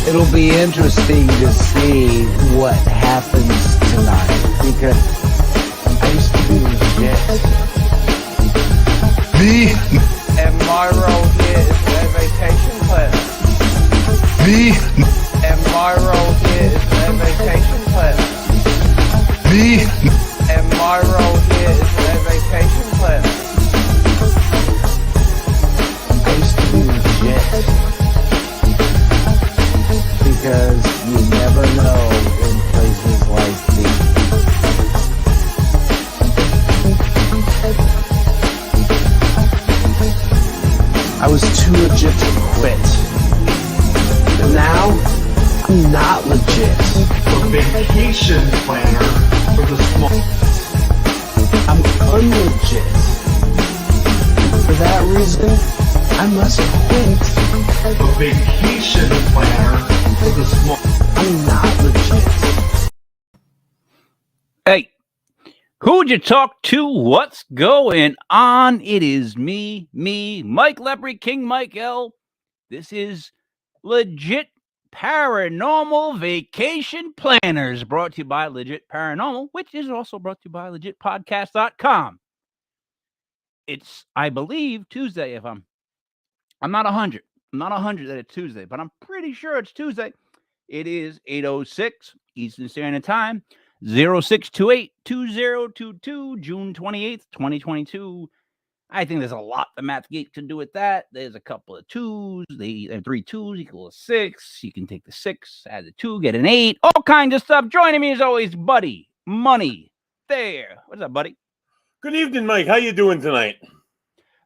It'll be interesting to see what happens tonight because I used to be legit. Me? And my role here is their vacation planner. Me? And my role here is their vacation planner. Me? And my role here is their vacation planner. I used to be legit. Because you never know in places like these. I was too legit to quit. But now, I'm not legit. A vacation planner for the small. I'm unlegit. For that reason, I must quit. A vacation planner for the small. I'm not legit. Hey, who'd you talk to? What's going on? It is me, Mike Lepre, King Mike L. This is Legit Paranormal Vacation Planners, brought to you by Legit Paranormal, which is also brought to you by legitpodcast.com. It's, I believe, Tuesday. If I'm not 100. I'm not 100 that it's Tuesday, but I'm pretty sure it's Tuesday. It is 8:06 Eastern Standard Time, 0628-2022, June 28th, 2022. I think there's a lot the math geek can do with that. There's a couple of twos. They have 3 2s equal a 6. You can take the 6, add the 2, get an 8. All kinds of stuff. Joining me as always, Buddy Money Thayer. What's up, buddy? Good evening, Mike. How you doing tonight?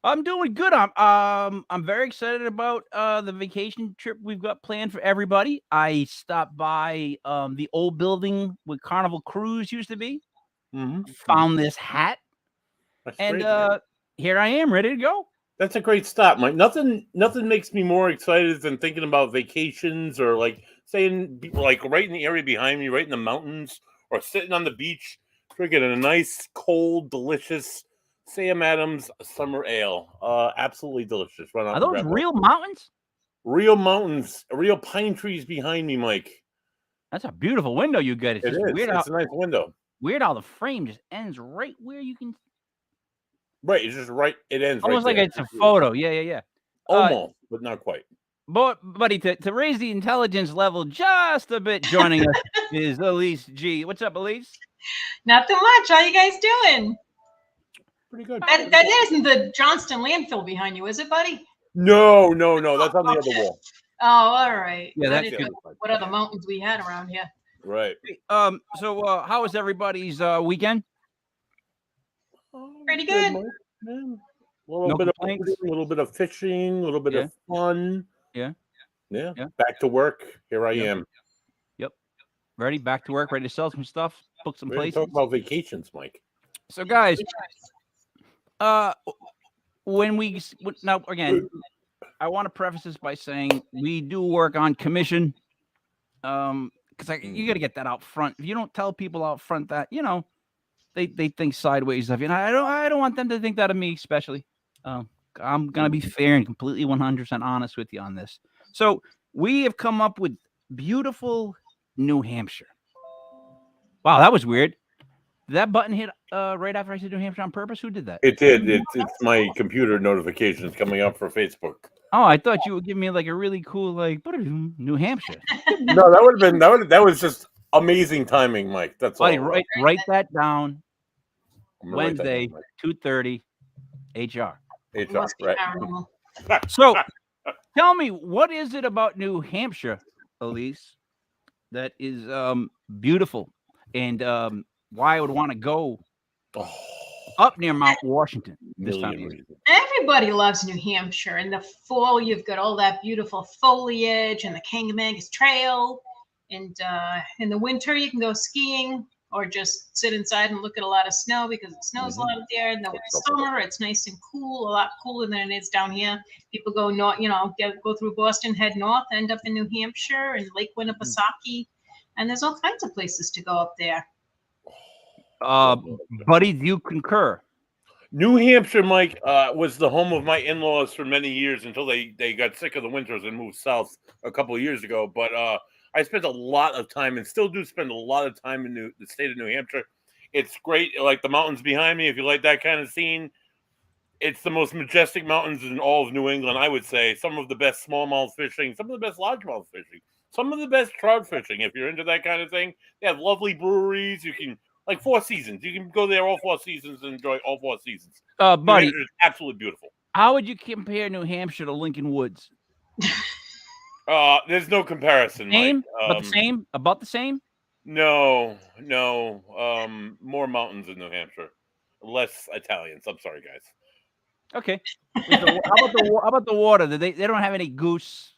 I'm doing good. I'm very excited about the vacation trip we've got planned for everybody. I stopped by the old building where Carnival Cruise used to be. Found this hat, That's and great, here I am, ready to go. that's a great stop, Mike. Nothing makes me more excited than thinking about vacations or like saying like right in the area behind me, right in the mountains, or sitting on the beach, drinking a nice, cold, delicious Sam Adams summer ale. Absolutely delicious. Run out Are and those grab one. real mountains? Real mountains, real pine trees behind me, Mike. That's a beautiful window you get. It's It just is. weird It's how a nice window. the frame just ends right where you can. Right. It's just right. It ends Almost right like there. it's a photo. Yeah. Almost, but not quite. But, buddy, to raise the intelligence level just a bit, joining us is Elise G. What's up, Elise? Nothing much. How you guys doing? Pretty good. That isn't the Johnston landfill behind you, is it, buddy? No. That's on the other wall. Oh, all right. Yeah, I that's didn't good. know what other mountains we had around here. Right. So how was everybody's weekend? Pretty good. Mike. Yeah. A little No bit complaints? of reading, a little bit of fishing, a little bit of fun. Yeah. Back to work. Here I am. Ready? Back to work, ready to sell some stuff, book some We're going to places. talk about vacations, Mike. So, guys, now again, I want to preface this by saying we do work on commission. Because you got to get that out front. If you don't tell people out front that, they think sideways of you. And I don't want them to think that of me, especially. I'm gonna be fair and completely 100% honest with you on this. So we have come up with beautiful New Hampshire. Wow, that was weird. Did that button hit right after I said New Hampshire on purpose? Who did that? It did. It's my computer notifications coming up for Facebook. Oh, I thought you would give me like a really cool New Hampshire. No, that would have been that was just amazing timing, Mike. That's Buddy, all. write that down. I'm gonna write that Wednesday, down, 2:30, HR. Mike. Must be Right. paranormal. So, tell me, what is it about New Hampshire, Elise, that is beautiful, and why I would want to go up near Mount Washington this time of year? Everybody loves New Hampshire. In the fall, you've got all that beautiful foliage and the Kangamangas Trail. And in the winter, you can go skiing or just sit inside and look at a lot of snow because it snows a lot up there. And the summer, it's nice and cool, a lot cooler than it is down here. People go north, go through Boston, head north, end up in New Hampshire and Lake Winnipesaukee. And there's all kinds of places to go up there. Buddy, do you concur? New Hampshire, Mike, was the home of my in-laws for many years until they got sick of the winters and moved south a couple of years ago. But I spent a lot of time and still do spend a lot of time in the state of New Hampshire. It's great, like the mountains behind me. If you like that kind of scene, it's the most majestic mountains in all of New England, I would say. Some of the best smallmouth fishing, some of the best largemouth fishing, some of the best trout fishing. If you're into that kind of thing, they have lovely breweries. You can like 4 seasons. You can go there all 4 seasons and enjoy all 4 seasons. Buddy, it's absolutely beautiful. how would you compare New Hampshire to Lincoln Woods? There's no comparison. Same, Mike. about the same. No. More mountains in New Hampshire, less Italians. I'm sorry, guys. Okay. How about the water? They don't have any goose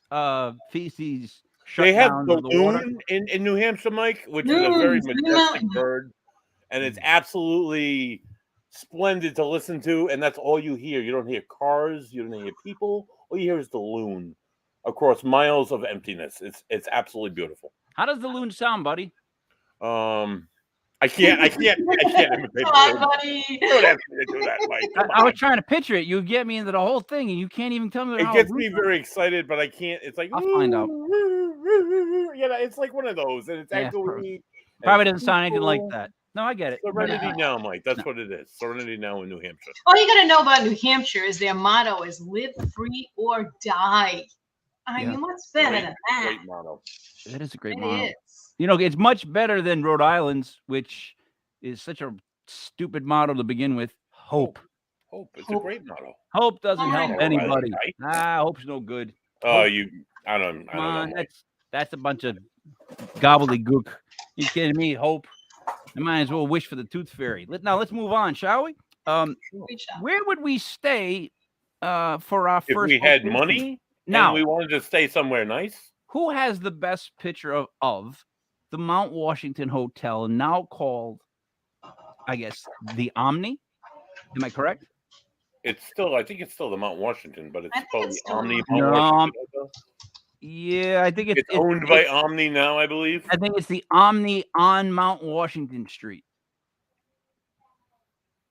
feces. They have down the to the water? loon in New Hampshire, Mike, which is a very majestic bird, and it's absolutely splendid to listen to. And that's all you hear. You don't hear cars. You don't hear people. All you hear is the loon across miles of emptiness. It's absolutely beautiful. How does the loon sound, buddy? I can't imitate. Come on, buddy. You don't ask me to do that, Mike. I was trying to picture it. You get me into the whole thing, and you can't even tell me. It how gets a me loon very excited, but I can't. It's like I'll find out. It's like one of those, and it's Yeah, echoey. probably doesn't sound anything like that. No, I get it. Serenity Now, Mike. That's what it is. Serenity Now in New Hampshire. All you got to know about New Hampshire is their motto is "Live free or die." I mean, what's better than that? Great motto. That is a great It motto. is. You know, it's much better than Rhode Island's, which is such a stupid motto to begin with. Hope. Hope. It's a great motto. Hope doesn't help Rhode anybody. Island, Hope's no good. Oh, Hope. I don't Come on, know. that's a bunch of gobbledygook. You kidding me? Hope. I might as well wish for the tooth fairy. Let's move on, shall we? Great job. Where would we stay for our If first? we had location? money Now, and we wanted to stay somewhere nice, who has the best picture of the Mount Washington Hotel, now called, I guess, the Omni? Am I correct? I think it's still the Mount Washington, but it's I think called it's the still Omni. the Mount No, Washington Hotel. Yeah, I think It's owned by Omni now, I believe. I think it's the Omni on Mount Washington Street.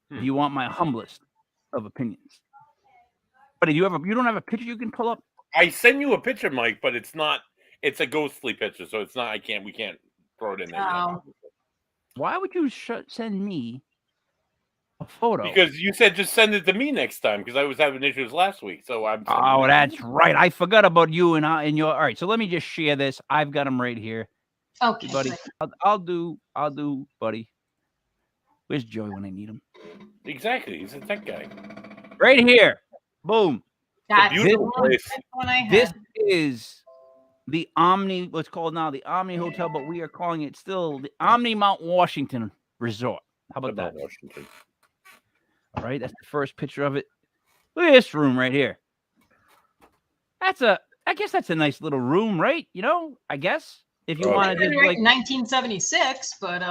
If you want my humblest of opinions. But if you don't have a picture you can pull up? I send you a picture, Mike, but it's not. It's a ghostly picture, so it's not. We can't throw it in there. Oh. Why would you send me a photo? Because you said just send it to me next time. Because I was having issues last week, so I'm. Oh, that's right. I forgot about you and your. All right, so let me just share this. I've got them right here, Okay, buddy. good. I'll do, buddy. Where's Joey when I need him? Exactly, he's a tech guy. Right here. Boom. That's beautiful the one- place. that's the one I had. This is the Omni, what's called now the Omni Hotel, but we are calling it still the Omni Mount Washington Resort. How about that? Washington. All right, that's the first picture of it. Look at this room right here. I guess that's a nice little room, right? You know, I guess if you want to just like 1976, but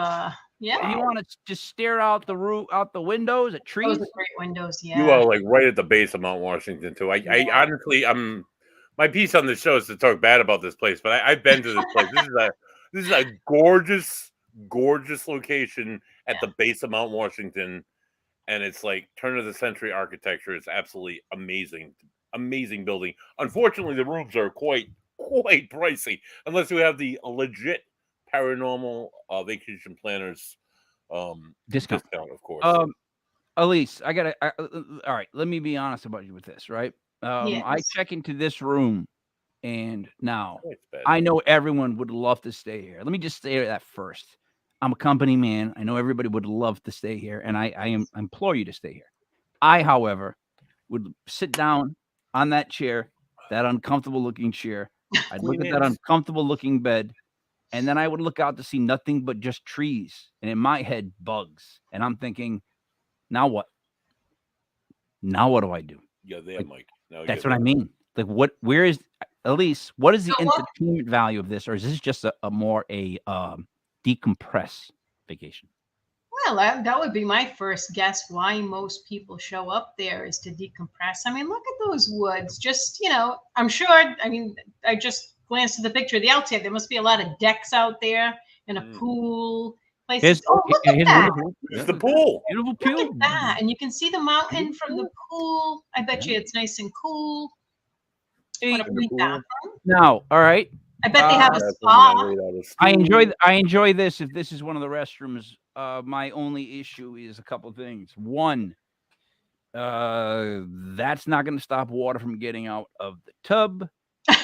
yeah. if you want to just stare out the roof, out the windows at trees. Those are great windows, yeah. You are like right at the base of Mount Washington too. I honestly, my piece on the show is to talk bad about this place, but I've been to this place. This is a gorgeous location at the base of Mount Washington, and it's like turn of the century architecture. It's absolutely amazing building. Unfortunately, the rooms are quite pricey unless you have the legit paranormal vacation planners Discount, of course. Elise, all right. Let me be honest about you with this, right? I Yes. check into this room, and now It's bad. I know everyone would love to stay here. Let me just say that first. I'm a company man. I know everybody would love to stay here, and I implore you to stay here. I, however, would sit down on that chair, that uncomfortable looking chair. I'd look at that uncomfortable looking bed, and then I would look out to see nothing but just trees, and in my head, bugs. And I'm thinking, now what? Now what do I do? Yeah, there, Mike. Now That's what I mean. Like, where is, Elise, what is the entertainment value of this? Or is this just a more decompress vacation? Well, that would be my first guess why most people show up there is to decompress. I mean, look at those woods. Just, I'm sure, I just glanced at the picture of the outside. There must be a lot of decks out there and a pool. place. Here's, Oh, look here's at that. It's the pool. Beautiful Look pool. at that. And you can see the mountain from the pool. I bet you it's nice and cool. See, What a neat bathroom. now, all right. I bet they have a That's spa. when made out of I steel. enjoy this. If this is one of the restrooms, my only issue is a couple things. One, that's not going to stop water from getting out of the tub. He's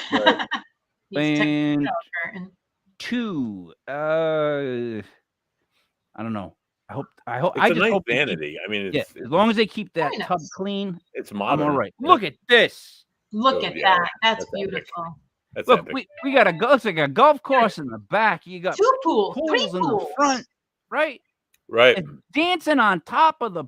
taking And a curtain. two, I don't know. I hope. It's I a just nice hope they keep- vanity. I mean, yeah, it's as long as they keep that Very tub nice. clean, it's I'm modern. all right. Yeah. Look at this. Look So, at yeah, that. That's that's epic. beautiful. That's Look, epic. we got looks like a golf course in the back. You got Two pools, three pools in pools. the front, right? Right. And dancing on top of a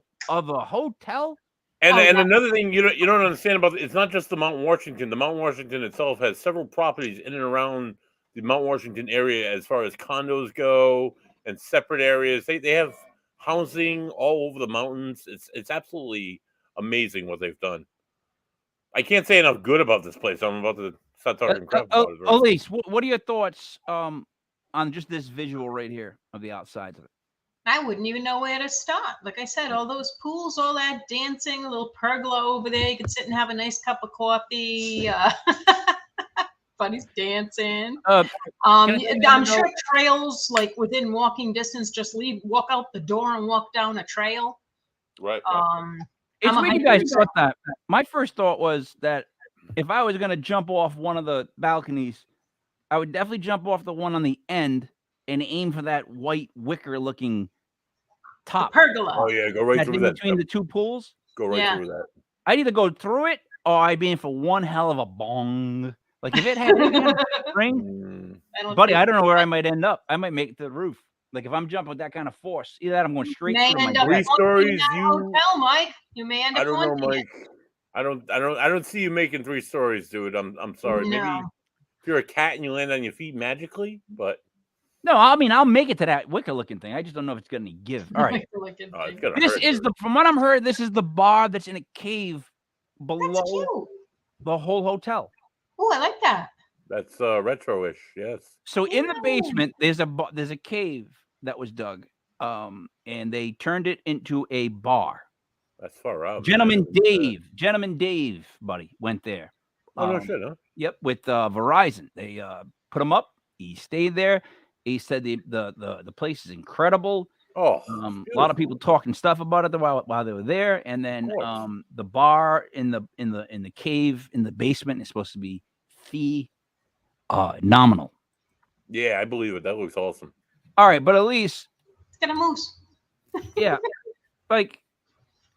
hotel. And Oh, and yeah. another thing you don't understand about it's not just the Mount Washington. The Mount Washington itself has several properties in and around the Mount Washington area as far as condos go and separate areas. They have housing all over the mountains. It's absolutely amazing what they've done. I can't say enough good about this place. I'm about to start talking crap about it. very soon. Elise, what are your thoughts on just this visual right here of the outsides of it? I wouldn't even know where to start. Like I said, all those pools, all that dancing, a little pergola over there. You could sit and have a nice cup of coffee. Buddy's dancing. Can I I'm know- sure trails like within walking distance. Just walk out the door and walk down a trail. Right. It's I'm a weird you guys 100%. thought that. My first thought was that if I was going to jump off one of the balconies, I would definitely jump off the one on the end and aim for that white wicker-looking The top pergola. Oh yeah, go right that's through in that. between the two pools. Go right Yeah. through that. I'd either go through it or I'd be in for one hell of a bong. Like if it had any kind of spring, Mm. buddy, I don't know where I might end up. I might make it to the roof. Like if I'm jumping with that kind of force, either that or I'm going straight may through my end up back. Three stories, haunting that you- hotel, Mike. You may end up I don't know, haunting it. Mike. I don't see you making 3 stories, dude. I'm sorry. Maybe No. if you're a cat and you land on your feet magically, but No, I mean I'll make it to that wicker-looking thing. I just don't know if it's got any give. All right. Like a it's thing. gonna This hurt, is dude. from what I'm heard, this is the bar that's in a cave That's below cute. the whole hotel. Oh, I like that. That's retro-ish. Yes. So in the Yeah. basement, there's a cave that was dug, and they turned it into a bar. That's far out. man. Gentleman Dave, buddy, went there. Oh no shit, huh? Yep, with Verizon. They put him up. He stayed there. He said the place is incredible. Oh, A lot of people talking stuff about it while they were there, and then course. the bar in the cave in the basement is supposed to be nominal. Yeah, I believe it. That looks awesome. All right, but Elise, It's got a moose. yeah, like,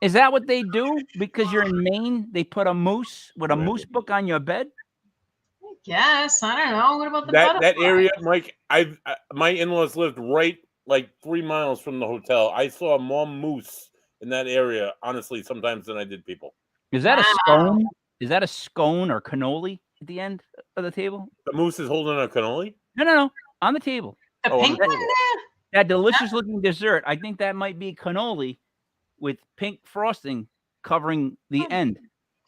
is that what they do? Because you're in Maine, they put a moose with a moose book on your bed. I guess. I don't know. What about the That butterfly? area, Mike. My in-laws lived right like 3 miles from the hotel. I saw more moose in that area, honestly, sometimes than I did people. Is that a Wow. scone? Is that a scone or cannoli at the end of the table? The moose is holding a cannoli. No, on the table. The Oh, on pink the one table. there? That delicious looking dessert. I think that might be cannoli with pink frosting covering the end.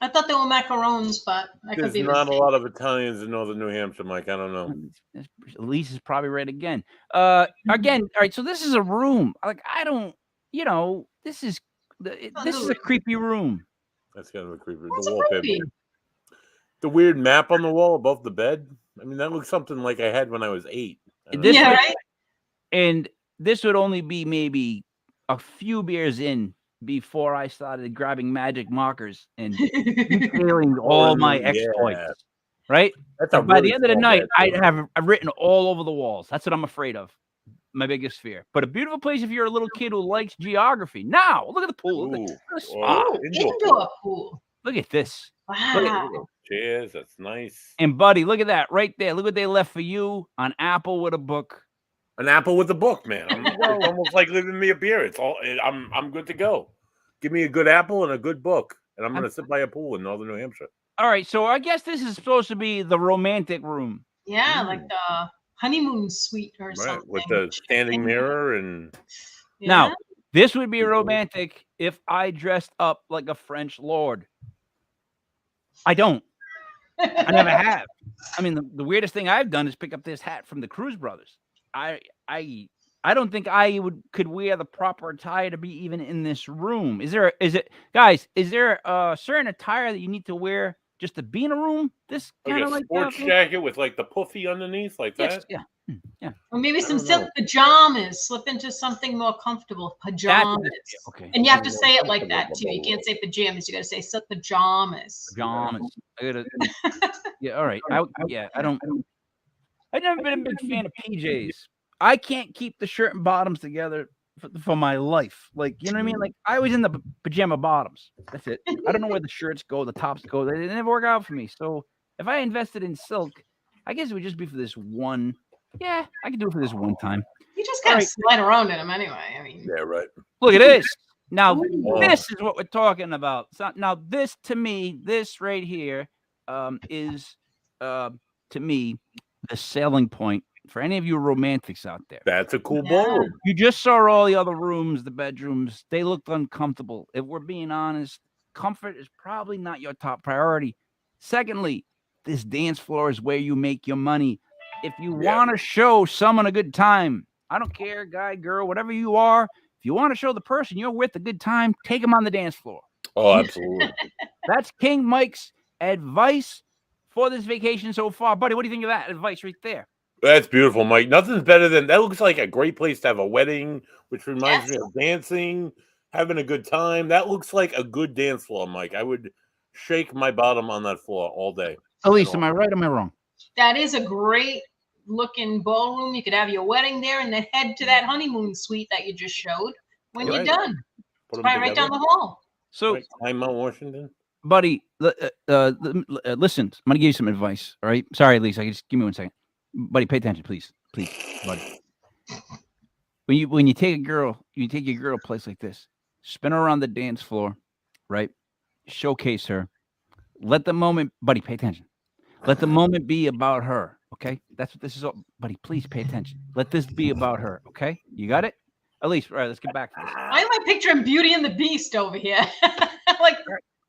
I thought they were macarons, but I could There's be not a mistaken. lot of Italians in northern New Hampshire, Mike. I don't know. Elise is probably right again. Again, all right. So this is a room. Like I don't, this is a creepy room. That's kind of a creeper. That's The a wallpaper. creepy. The weird map on the wall above the bed. I mean, that looks something like I had when I was 8. I don't This know. Yeah, would- right? And this would only be maybe a few beers in before I started grabbing magic markers and detailing all my yeah. exploits. Right? That's a By really the end of the small night, bed, too. I've written all over the walls. That's what I'm afraid of. My biggest fear. But a beautiful place if you're a little kid who likes geography. Now, look at the pool. Look at this spot. Ooh, indoor indoor pool. Look at this. Wow. Cheers. That's nice. And buddy, look at that right there. Look what they left for you on Apple with a book. An apple with a book, man. It's almost like leaving me a beer. I'm good to go. Give me a good apple and a good book, and I'm going to sit by a pool in northern New Hampshire. All right, so I guess this is supposed to be the romantic room. Yeah, like the honeymoon suite or Right, something. with the standing mirror and Yeah. Now, this would be romantic if I dressed up like a French lord. I don't. I never have. I mean, the weirdest thing I've done is pick up this hat from the Cruz Brothers. I I don't think I could wear the proper attire to be even in this room. Is there a certain attire that you need to wear just to be in a room? This Like kind a of like sports jacket with like the puffy underneath, like yes, that. yeah. Yeah. Or maybe some don't know. silk pajamas. Slip into something more comfortable. Pajamas. Okay. And you have to say it like that too. You can't say pajamas. You got to say silk pajamas. Pajamas. I gotta. Yeah. All right. I don't. I've never been a big fan of PJs. I can't keep the shirt and bottoms together for my life. Like, you know what I mean? Like, I was in the pajama bottoms. That's it. I don't know where the shirts go, the tops go. They never work out for me. So if I invested in silk, I guess it would just be for this one. Yeah, I could do it for this one time. You just kind of slide around in them anyway. I mean, Yeah, right. Look at this. Now, Ooh. this is what we're talking about. So, now, this to me, this right here is to me the selling point for any of you romantics out there. That's a cool Yeah. ballroom. You just saw all the other rooms, the bedrooms. They looked uncomfortable. If we're being honest, comfort is probably not your top priority. Secondly, this dance floor is where you make your money. If you want to show someone a good time, I don't care, guy, girl, whatever you are. If you want to show the person you're with a good time, take them on the dance floor. Oh, absolutely. That's King Mike's advice for this vacation so far. Buddy, what do you think of that advice right there? That's beautiful, Mike. Nothing's better than that. Looks like a great place to have a wedding, which reminds me of dancing, having a good time. That looks like a good dance floor, Mike. I would shake my bottom on that floor all day. Elise, am I right or am I wrong? that is a great looking ballroom. You could have your wedding there and then head to that honeymoon suite that you just showed when you're done. Put It's right down the hall. So, Mount Washington. buddy, listen, I'm gonna give you some advice. All right, sorry, Elise. Just give me 1 second, buddy. Pay attention, please, buddy. When you take a girl, you take your girl a place like this. Spin her around the dance floor, right? Showcase her. Let the moment, buddy, pay attention. Let the moment be about her. Okay, that's what this is all, buddy. Please pay attention. Let this be about her. Okay, you got it, Elise. All right, let's get back to this. Why am I picturing Beauty and the Beast over here? Like,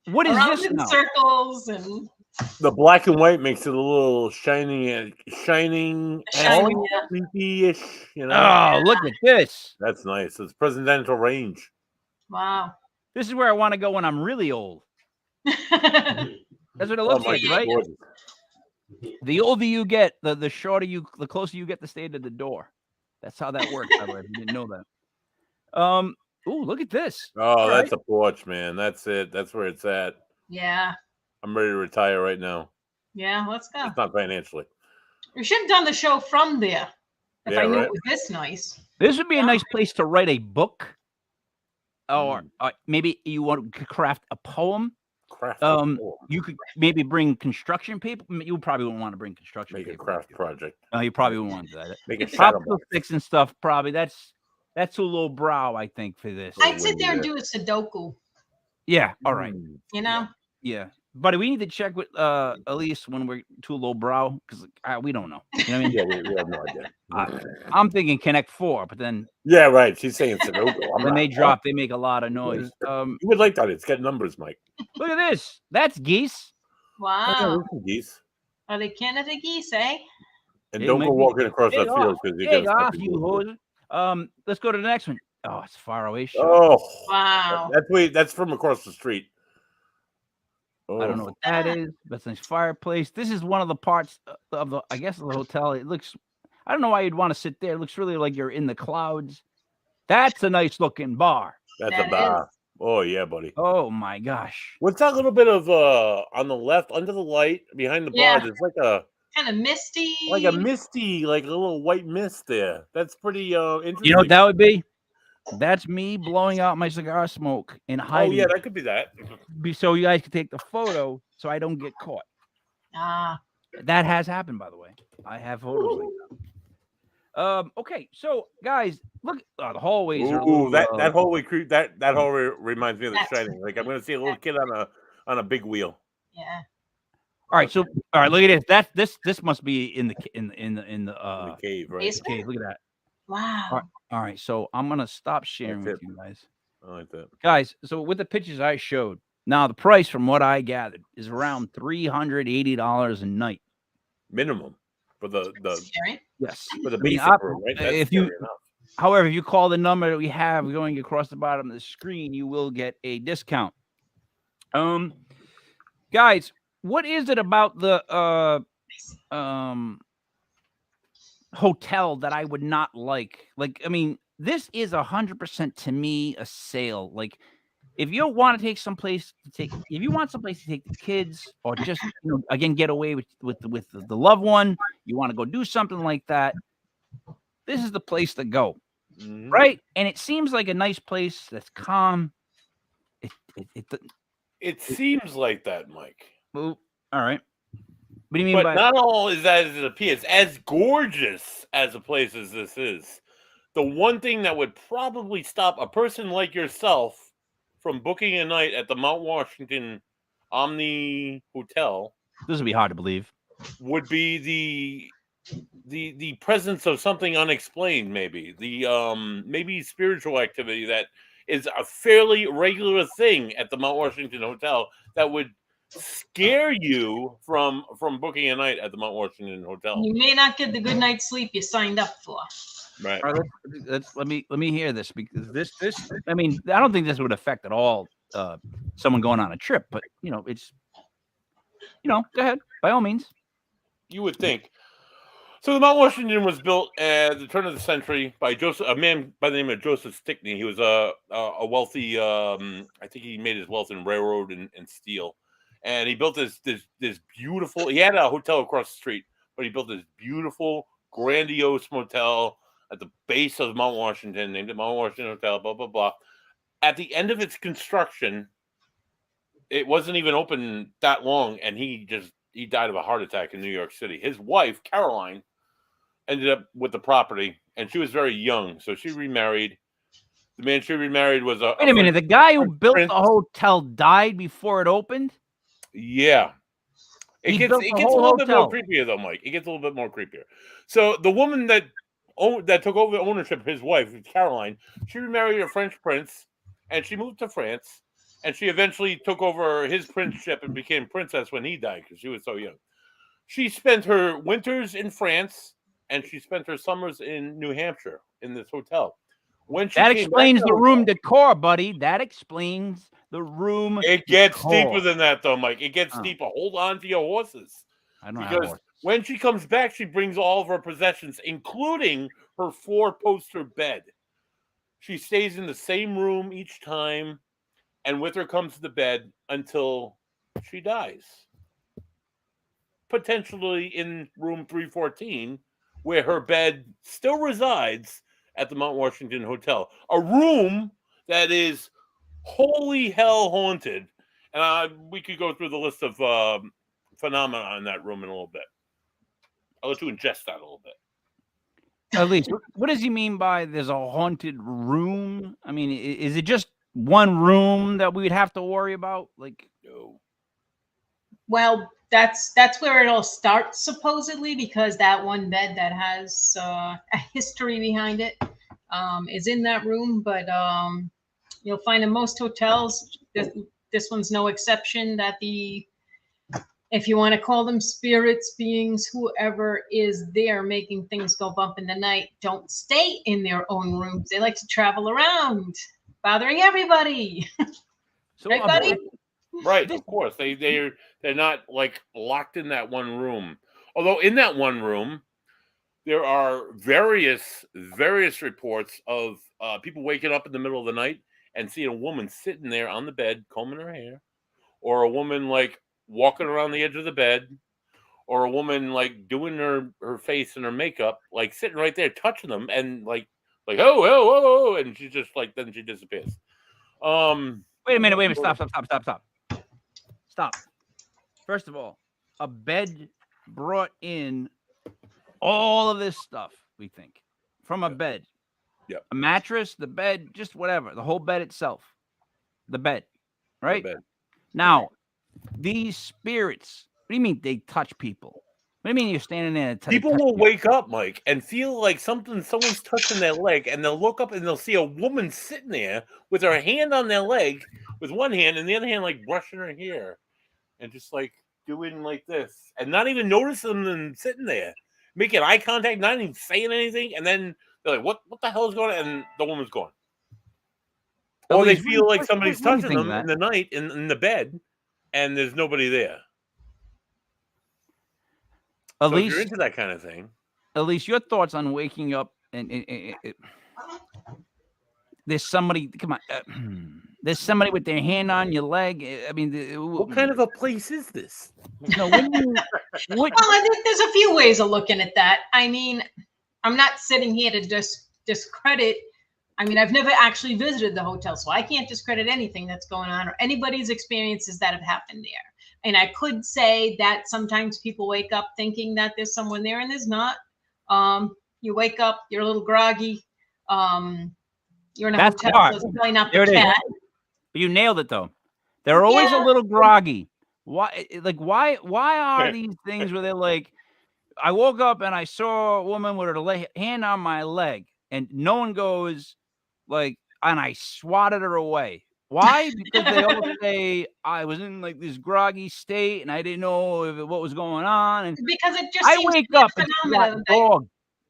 what is around this in now? circles and The black and white makes it a little shining, shining, creepy-ish. You know. Oh, look at this. That's nice. It's presidential range. Wow. This is where I want to go when I'm really old. That's what it looks like, right? Gorgeous. The older you get, the shorter you, the closer you get to stay to the door. That's how that works. By the way, if you didn't know that. Ooh, look at this. Oh, that's a porch, man. That's it. That's where it's at. Yeah. I'm ready to retire right now. Yeah, let's go. It's not financially. We should have done the show from there. If Yeah, I knew right. it was this nice. This would be a nice place to write a book, or maybe you want to craft a poem. You could maybe bring construction people. You probably wouldn't want to bring construction. Make a people. craft project. No, you probably wouldn't want to do that. Make a shadow Popsicle sticks and stuff. Probably that's too low brow. I think for this. I'd sit there and do a Sudoku. Yeah. All right. You know. Yeah. Buddy, we need to check with Elise when we're too low brow because we don't know. You know what I mean? Yeah, we have no idea. I'm thinking Connect 4, but then Yeah, right. She's saying Sudoku. when they drop, they make a lot of noise. You would like that. It's got numbers, Mike. Look at this. That's geese. Wow. Geese. Are they Canada geese, eh? And They don't might go be. walking across that Take field off. because you Take get off, you hoser. Let's go to the next one. Oh, it's far away shot. Oh, Wow. that's from across the street. Oh. I don't know what that is. That's a nice fireplace. This is one of the parts of the, I guess, the hotel. It looks, I don't know why you'd want to sit there. It looks really like you're in the clouds. That's a nice looking bar. That's That a bar. is. Oh yeah, buddy. Oh my gosh. What's that little bit of on the left under the light behind the bar? Yeah. There's like a Kind of misty. misty, like a little white mist there. That's pretty interesting. You know what that would be? That's me blowing out my cigar smoke and Oh hiding. yeah, that could be that. So you guys can take the photo so I don't get caught. Ah. That has happened, by the way. I have photos like that. Okay, so guys, look, the hallways are. Ooh, that hallway creep. That hallway reminds me of The That's- Shining. Like I'm gonna see a little kid on a big wheel. Yeah. All right, so all right, look at this. This must be in the In the cave, right? Basement? cave. Look at that. Wow. All right, so I'm gonna stop sharing That's with it. you guys. I like that. Guys, so with the pictures I showed, now the price from what I gathered is around $380 a night. Minimum for the Scary. Yes. for the I mean, basic room, right? That's if scary you enough. However, if you call the number that we have going across the bottom of the screen, you will get a discount. Guys, what is it about the hotel that I would not like? Like, I mean, this is 100% to me a sale. Like, if you want to take someplace to take, if you want someplace to take the kids, or just again get away with the loved one, you want to go do something like that. This is the place to go, right? And it seems like a nice place that's calm. It seems like that, Mike. Well, all right. What do you mean But by not all is as it appears. As gorgeous as a place as this is, the one thing that would probably stop a person like yourself from booking a night at the Mount Washington Omni Hotel, this would be hard to believe, would be the presence of something unexplained, maybe maybe spiritual activity that is a fairly regular thing at the Mount Washington Hotel that would scare you from booking a night at the Mount Washington Hotel. You may not get the good night's sleep you signed up for. Right. All right, let me hear this, because this I mean, I don't think this would affect at all someone going on a trip, but it's go ahead by all means. You would think. So the Mount Washington was built at the turn of the century by a man by the name of Joseph Stickney. He was a wealthy. I think he made his wealth in railroad and steel, and he built this beautiful. He had a hotel across the street, but he built this beautiful, grandiose motel at the base of Mount Washington, named it Mount Washington Hotel. Blah blah blah. At the end of its construction, it wasn't even open that long, and he died of a heart attack in New York City. His wife, Caroline, ended up with the property, and she was very young, so she remarried. The man she remarried was a Wait a minute, the guy who built the hotel died before it opened? Yeah. It gets a little bit more creepier, though, Mike. It gets a little bit more creepier. So the woman that took over ownership, his wife, Caroline, she remarried a French prince, and she moved to France, and she eventually took over his princeship and became princess when he died because she was so young. She spent her winters in France, and she spent her summers in New Hampshire in this hotel. That explains the room decor, buddy. That explains the room. It gets deeper than that, though, Mike. It gets deeper. Hold on to your horses. I don't know. Because when she comes back, she brings all of her possessions, including her 4-poster bed. She stays in the same room each time, and with her comes the bed until she dies. Potentially in room 314, where her bed still resides at the Mount Washington Hotel. A room that is holy hell haunted. And we could go through the list of phenomena in that room in a little bit. I'll let you ingest that a little bit. Elise, what does he mean by there's a haunted room? I mean, is it just one room that we would have to worry about? Like, no. Well, that's where it all starts, supposedly, because that one bed that has a history behind it is in that room. But you'll find in most hotels, this one's no exception, that if you want to call them spirits, beings, whoever is there making things go bump in the night, don't stay in their own rooms. They like to travel around, bothering everybody. So, right, buddy? Right, of course. They're not like locked in that one room. Although in that one room, there are various reports of people waking up in the middle of the night and seeing a woman sitting there on the bed combing her hair, or a woman like walking around the edge of the bed, or a woman like doing her face and her makeup, like sitting right there touching them, and like oh, and she just like then she disappears. Wait a minute, stop. First of all, a bed brought in all of this stuff, we think, from a bed. Yeah. A mattress, the bed, just whatever, the whole bed itself. The bed, right? The bed. Now, these spirits, what do you mean they touch people? What do you mean you're standing there and people will wake up, Mike, and feel like someone's touching their leg, and they'll look up and they'll see a woman sitting there with her hand on their leg, with one hand, and the other hand like brushing her hair, and just like doing like this, and not even noticing them sitting there, making eye contact, not even saying anything, and then They're like, what the hell is going on? And the woman's gone. Or they feel like somebody's touching them in the night in the bed, and there's nobody there. So if you're into that kind of thing. Elise, your thoughts on waking up and there's somebody, come on, there's somebody with their hand on your leg. I mean, what kind of a place is this? No, when you, Well, I think there's a few ways of looking at that. I mean, I'm not sitting here to discredit. I mean, I've never actually visited the hotel, so I can't discredit anything that's going on or anybody's experiences that have happened there. And I could say that sometimes people wake up thinking that there's someone there and there's not. You wake up, you're a little groggy. You're in a hotel, so it's probably not the cat. You nailed it, though. They're always a little groggy. Why? Like, why are these things where they're like, I woke up and I saw a woman with her hand on my leg, and no one goes like, and I swatted her away. Why? Because they all say I was in like this groggy state and I didn't know what was going on. And because it just I wake up and swat dog.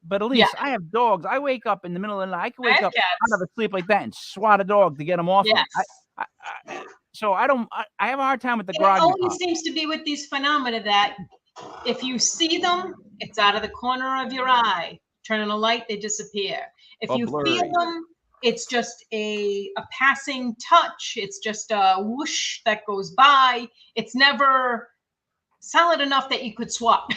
But at least Yeah. I have dogs. I wake up in the middle of the night. I can wake up cats. out of a sleep like that and swat a dog to get them off. Yes. So I have a hard time with the It groggy always part. seems to be with these phenomena that if you see them, it's out of the corner of your eye. Turn on a light, they disappear. If Or you blurry. feel them, it's just a passing touch. It's just a whoosh that goes by. It's never solid enough that you could swap.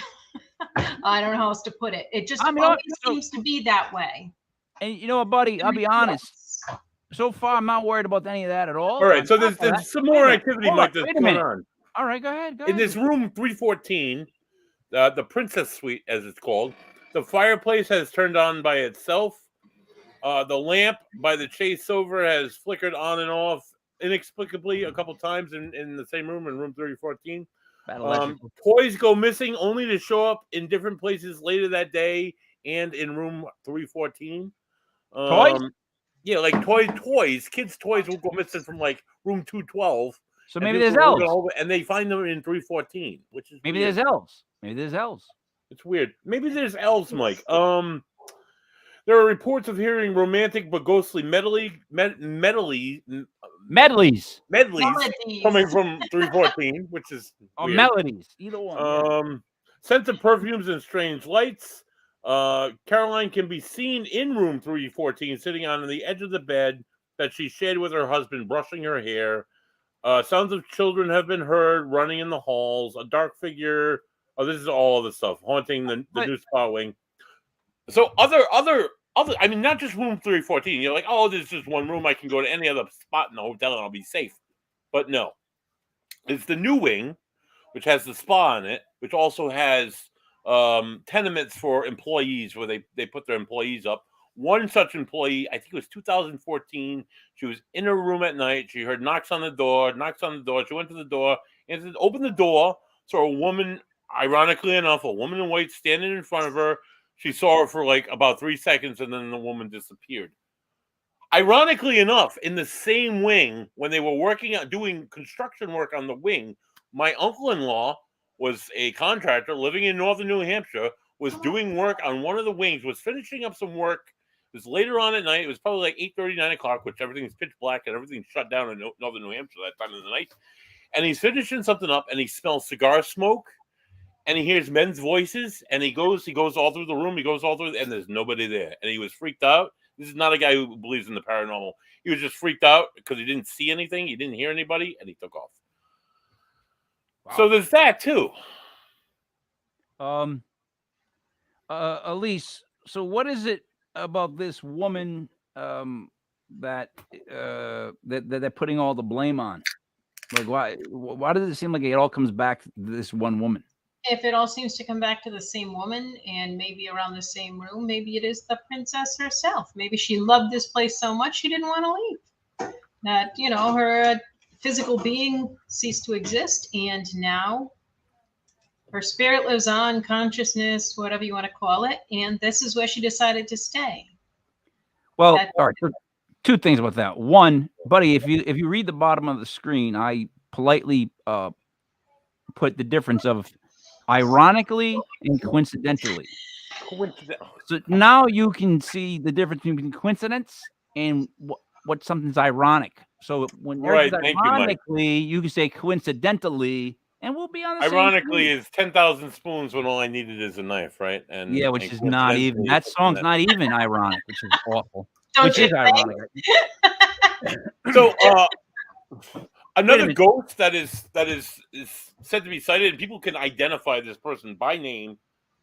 I don't know how else to put it. It just always seems to be that way. And you know what, buddy? I'll be honest. So far, I'm not worried about any of that at all. All right, so there's some more activity like this going on. All right, go ahead. In this room 314, the Princess Suite, as it's called, the fireplace has turned on by itself. The lamp by the chase over has flickered on and off inexplicably a couple times in the same room, in room 314. Toys go missing only to show up in different places later that day and in room 314. Toys? Yeah, like toys. Kids' toys will go missing from like room 212. So maybe there's elves. And they find them in 314, which is maybe weird. there's elves. Maybe there's elves. It's weird. Maybe there's elves, Mike. There are reports of hearing romantic but ghostly medleys coming from 314, which is or weird. melodies, either one. Scents of perfumes and strange lights. Caroline can be seen in room 314, sitting on the edge of the bed that she shared with her husband, brushing her hair. Sounds of children have been heard running in the halls. A dark figure. Oh, this is all of the stuff haunting the new spa wing. So other. I mean, not just room 314. You're like, oh, there's just one room. I can go to any other spot in the hotel and I'll be safe. But no, it's the new wing, which has the spa in it, which also has tenements for employees where they put their employees up. One such employee, I think it was 2014. She was in her room at night. She heard knocks on the door. She went to the door and said, open the door. So a woman, ironically enough, a woman in white standing in front of her. She saw her for like about 3 seconds and then the woman disappeared. Ironically enough, in the same wing, when they were doing construction work on the wing, my uncle-in-law was a contractor living in northern New Hampshire, was doing work on one of the wings, was finishing up some work. It was later on at night. It was probably like 8:30, 9 o'clock, which everything's pitch black and everything's shut down in northern New Hampshire that time of the night. And he's finishing something up and he smells cigar smoke. And he hears men's voices, and he goes all through the room. And there's nobody there. And he was freaked out. This is not a guy who believes in the paranormal. He was just freaked out because he didn't see anything. He didn't hear anybody, and he took off. Wow. So there's that, too. Elise, so what is it about this woman that they're putting all the blame on? Like, why does it seem like it all comes back to this one woman? If it all seems to come back to the same woman and maybe around the same room, maybe it is the princess herself. Maybe she loved this place so much she didn't want to leave. That, her physical being ceased to exist, and now her spirit lives on, consciousness, whatever you want to call it, and this is where she decided to stay. Well, all right. Two things about that. One, buddy, if you read the bottom of the screen, I politely put the difference of ironically and coincidentally. Coincidence. So now you can see the difference between coincidence and what something's ironic. So when Right, everything's thank you, Mike. ironically, you can say coincidentally, and we'll be on the Ironically, same page. is 10,000 spoons when all I needed is a knife, right? And Yeah, which and is not even. coincidentally, That it's song's that. not even ironic, which is awful. Don't Which you is ironic. So, Wait a another minute. ghost that is said to be sighted, and people can identify this person by name.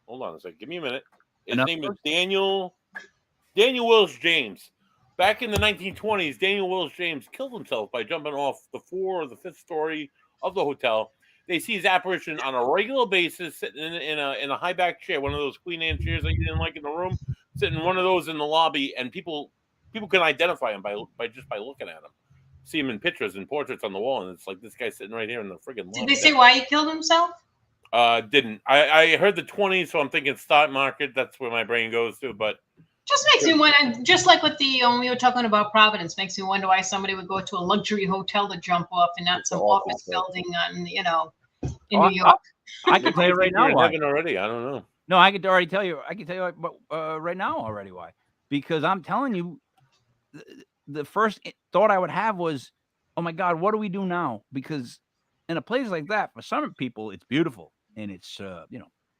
Hold on a second. Give me a minute. His Enough name is Daniel Willis James. Back in the 1920s, Daniel Willis James killed himself by jumping off the 4th or the 5th story of the hotel. They see his apparition on a regular basis, sitting in a high back chair, one of those Queen Anne chairs that you didn't like in the room, sitting in one of those in the lobby, and people can identify him by looking at him. See him in pictures and portraits on the wall, and it's like this guy's sitting right here in the friggin' lobby. Did they say why he killed himself? Didn't. I heard the 20s, so I'm thinking stock market. That's where my brain goes to, but Just makes me wonder, just like with the when we were talking about Providence, makes me wonder why somebody would go to a luxury hotel to jump off and not It's some awful, office so- building on, in Oh, New York. I can tell you right now in why. heaven already. I don't know. No, I can already tell you. I can tell you right now already why. Because I'm telling you, the first thought I would have was, oh my God, what do we do now? Because in a place like that, for some people, it's beautiful and it's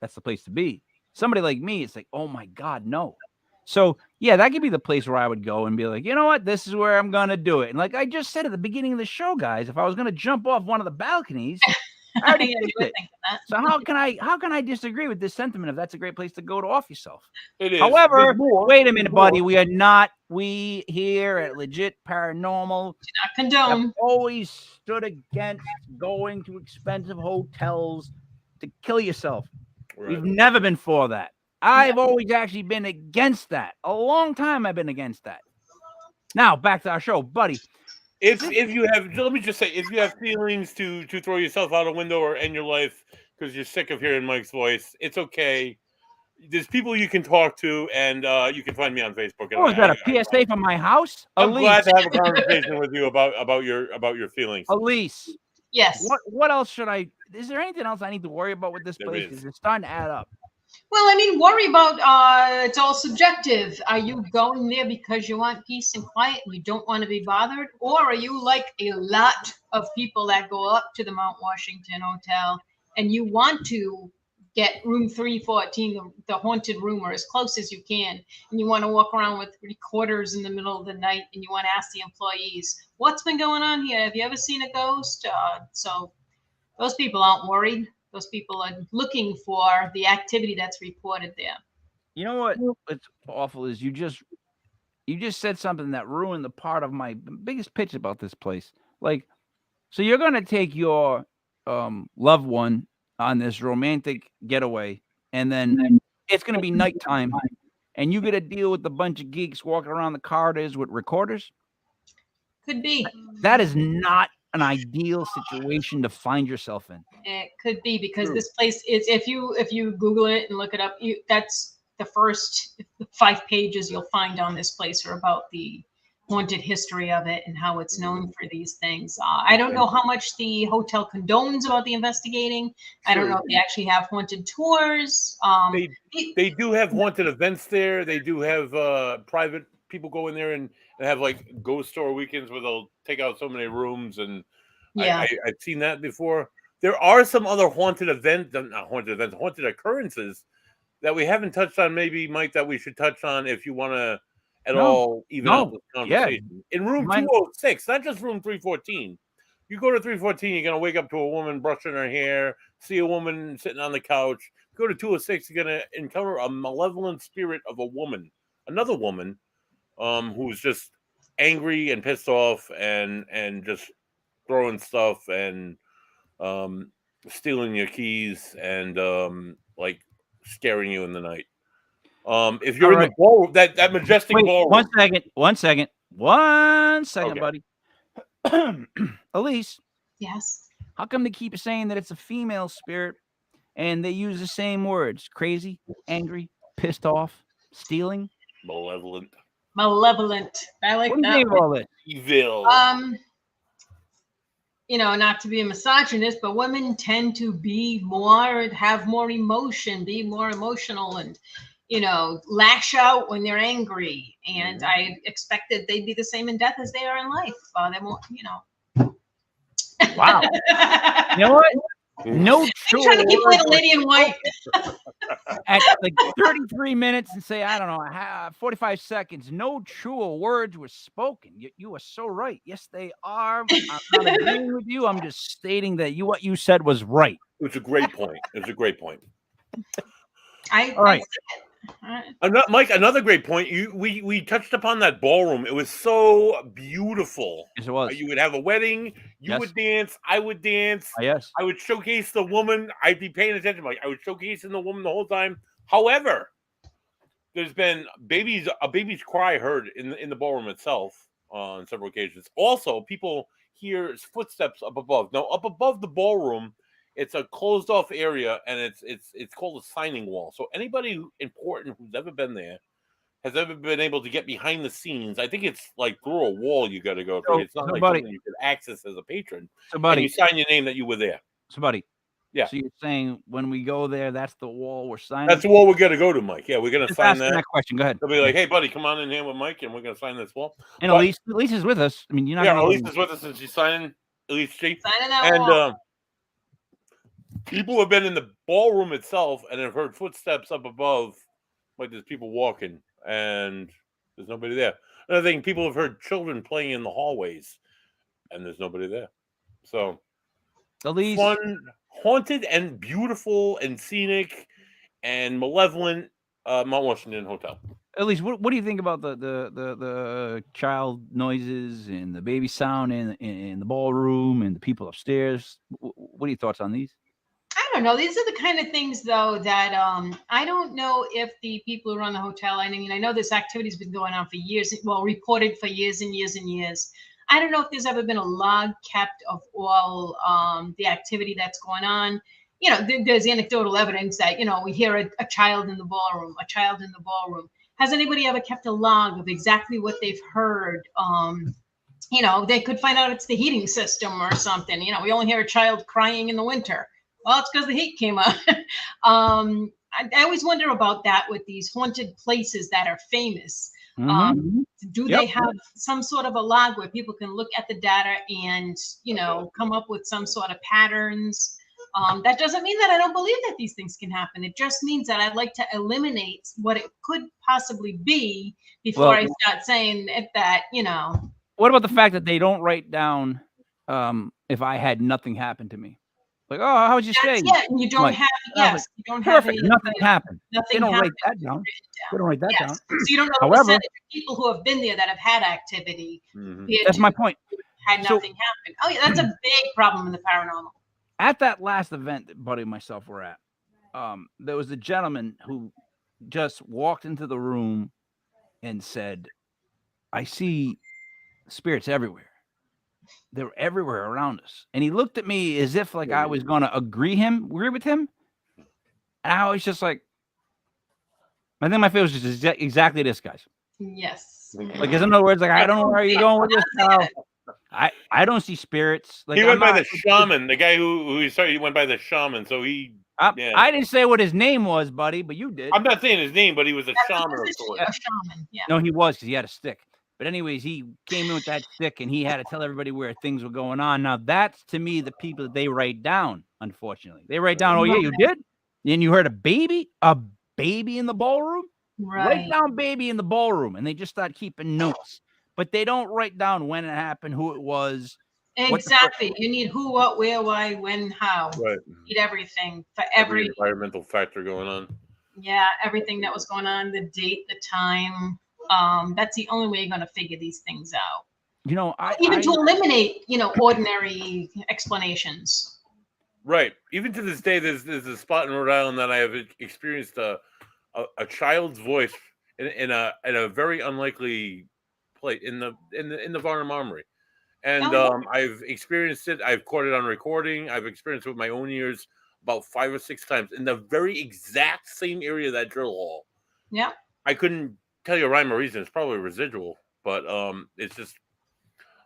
that's the place to be. Somebody like me, it's like, oh my God, no. So yeah, that could be the place where I would go and be like, you know what, this is where I'm gonna do it. And like I just said at the beginning of the show, guys, if I was gonna jump off one of the balconies, I already Yeah, you did were it. thinking that. So how can I disagree with this sentiment if that's a great place to go to off yourself? It is. However, There's more. wait a minute, There's more. buddy. We here at Legit Paranormal Not condone. have always stood against going to expensive hotels to kill yourself. Right. We've never been for that. I've always actually been against that. A long time I've been against that. Now back to our show, buddy. If you have, let me just say, if you have feelings to throw yourself out a window or end your life because you're sick of hearing Mike's voice, it's okay. There's people you can talk to, and you can find me on Facebook. And Oh, is that a PSA from my house? I'm glad Elise, to have a conversation with you about your feelings. Elise, Yes. what else should I? Is there anything else I need to worry about with this There place? is. Because it's starting to add up. Well, I mean, worry about it's all subjective. Are you going there because you want peace and quiet and you don't want to be bothered? Or are you like a lot of people that go up to the Mount Washington Hotel and you want to get room 314, the haunted room, or as close as you can, and you want to walk around with recorders in the middle of the night and you want to ask the employees, what's been going on here? Have you ever seen a ghost? So those people aren't worried. Those people are looking for the activity that's reported there. You know what? What's awful is you just said something that ruined the part of my biggest pitch about this place. Like, so you're gonna take your loved one on this romantic getaway, and then it's gonna be nighttime, and you gotta deal with a bunch of geeks walking around the corridors with recorders. Could be. That is not an ideal situation to find yourself in. It could be because this place is. If you Google it and look it up, that's the first 5 pages you'll find on this place are about the haunted history of it and how it's known for these things. I don't know how much the hotel condones about the investigating. I don't know if they actually have haunted tours. They do have haunted events there. They do have private people go in there and have like ghost tour weekends where they'll take out so many rooms. And Yeah. I've seen that before. There are some other haunted occurrences that we haven't touched on. Maybe, Mike, that we should touch on if you want to at all even out this conversation. In room 206, not just room 314. You go to 314, you're going to wake up to a woman brushing her hair, see a woman sitting on the couch. Go to 206, you're going to encounter a malevolent spirit of a woman, another woman, who's just angry and pissed off and just throwing stuff and stealing your keys and like scaring you in the night. If you're in the ball, that majestic ballroom. One second, Okay. buddy. Elise, Yes. how come they keep saying that it's a female spirit and they use the same words? Crazy, angry, pissed off, stealing, Malevolent, Malevolent. I like what do you that. think of all this? evil. Not to be a misogynist, but women tend to be have more emotion, be more emotional, and lash out when they're angry. And I expected they'd be the same in death as they are in life. They won't, Wow. You know what? No I'm true trying to keep away words the lady in white. at like 33 minutes and say, I don't know, 45 seconds. No true words were spoken. You are so right. Yes, they are. I'm not agreeing with you. I'm just stating that what you said was right. It was a great point. It was a great point. All right. Mike, another great point. We touched upon that ballroom. It was so beautiful. Yes, it was. You would have a wedding. You would dance. I would dance. Yes. I would showcase the woman. I'd be paying attention. Like I would showcasing the woman the whole time. However, there's been a baby's cry heard in the ballroom itself on several occasions. Also, people hear footsteps up above. Now, up above the ballroom, it's a closed off area, and it's called a signing wall. So anybody important who's ever been there has ever been able to get behind the scenes. I think it's like through a wall you got to go through. It's not like something you could access as a patron. And you sign your name that you were there. So, buddy. Yeah. So you're saying when we go there, that's the wall we're signing? That's the wall we're going to go to, Mike. Yeah, we're going to sign that. That question. Go ahead. They'll be like, hey, buddy, come on in here with Mike, and we're going to sign this wall. And Elise is with us. I mean, you're not going to... Elise is with us, and she's signing Elise G. Signing that wall. People have been in the ballroom itself and have heard footsteps up above, like there's people walking, and there's nobody there. Another thing, people have heard children playing in the hallways, and there's nobody there. So, Elise, fun, haunted, and beautiful, and scenic, and malevolent Mount Washington Hotel. Elise, what do you think about the child noises and the baby sound in the ballroom and the people upstairs? What are your thoughts on these? I don't know. These are the kind of things, though, that I don't know if the people who run the hotel, I mean, I know this activity's been going on for years, reported for years and years and years. I don't know if there's ever been a log kept of all the activity that's going on. There's anecdotal evidence that, we hear a child in the ballroom, Has anybody ever kept a log of exactly what they've heard? They could find out it's the heating system or something. We only hear a child crying in the winter. Well, it's because the heat came on. I always wonder about that with these haunted places that are famous. Do they have some sort of a log where people can look at the data and, come up with some sort of patterns? That doesn't mean that I don't believe that these things can happen. It just means that I'd like to eliminate what it could possibly be before I start saying that, What about the fact that they don't write down if I had nothing happen to me? Like, oh, how was your stay? Yeah, you don't have, you don't have perfect. Nothing happened. Nothing they don't happened. Write that down. They don't write that down. So you don't know the percentage of people who have been there that have had activity. That's my point. Had nothing happen. Oh, yeah, that's a big problem in the paranormal. At that last event that Buddy and myself were at, there was a gentleman who just walked into the room and said, I see spirits everywhere. They're everywhere around us. And he looked at me as if like I was going to agree with him. And I was just like, I think my face was just exactly this, guys. Yes. Like, in other words, like, I don't know where you're going with this now. I don't see spirits. Like, he went by the shaman, the guy who started. He went by the shaman, so he. I didn't say what his name was, buddy, but you did. I'm not saying his name, but he was a shaman of sorts. A shaman, yeah. No, he was, because he had a stick. But anyways, he came in with that stick, and he had to tell everybody where things were going on. Now, that's, to me, the people that they write down, unfortunately. They write down, oh, yeah, you did? And you heard a baby in the ballroom? Right. Write down baby in the ballroom, and they just start keeping notes. But they don't write down when it happened, who it was. Exactly. You need who, what, where, why, when, how. Right. You need everything for every environmental factor going on. Yeah, everything that was going on, the date, the time. That's the only way you're going to figure these things out. Even to eliminate, ordinary explanations. Right. Even to this day, there's a spot in Rhode Island that I have experienced a child's voice in a very unlikely place in the Varnum Armory, and I've experienced it. I've caught it on recording. I've experienced it with my own ears about 5 or 6 times in the very exact same area of that drill hall. Yeah. I couldn't tell you a rhyme or reason. It's probably residual, but it's just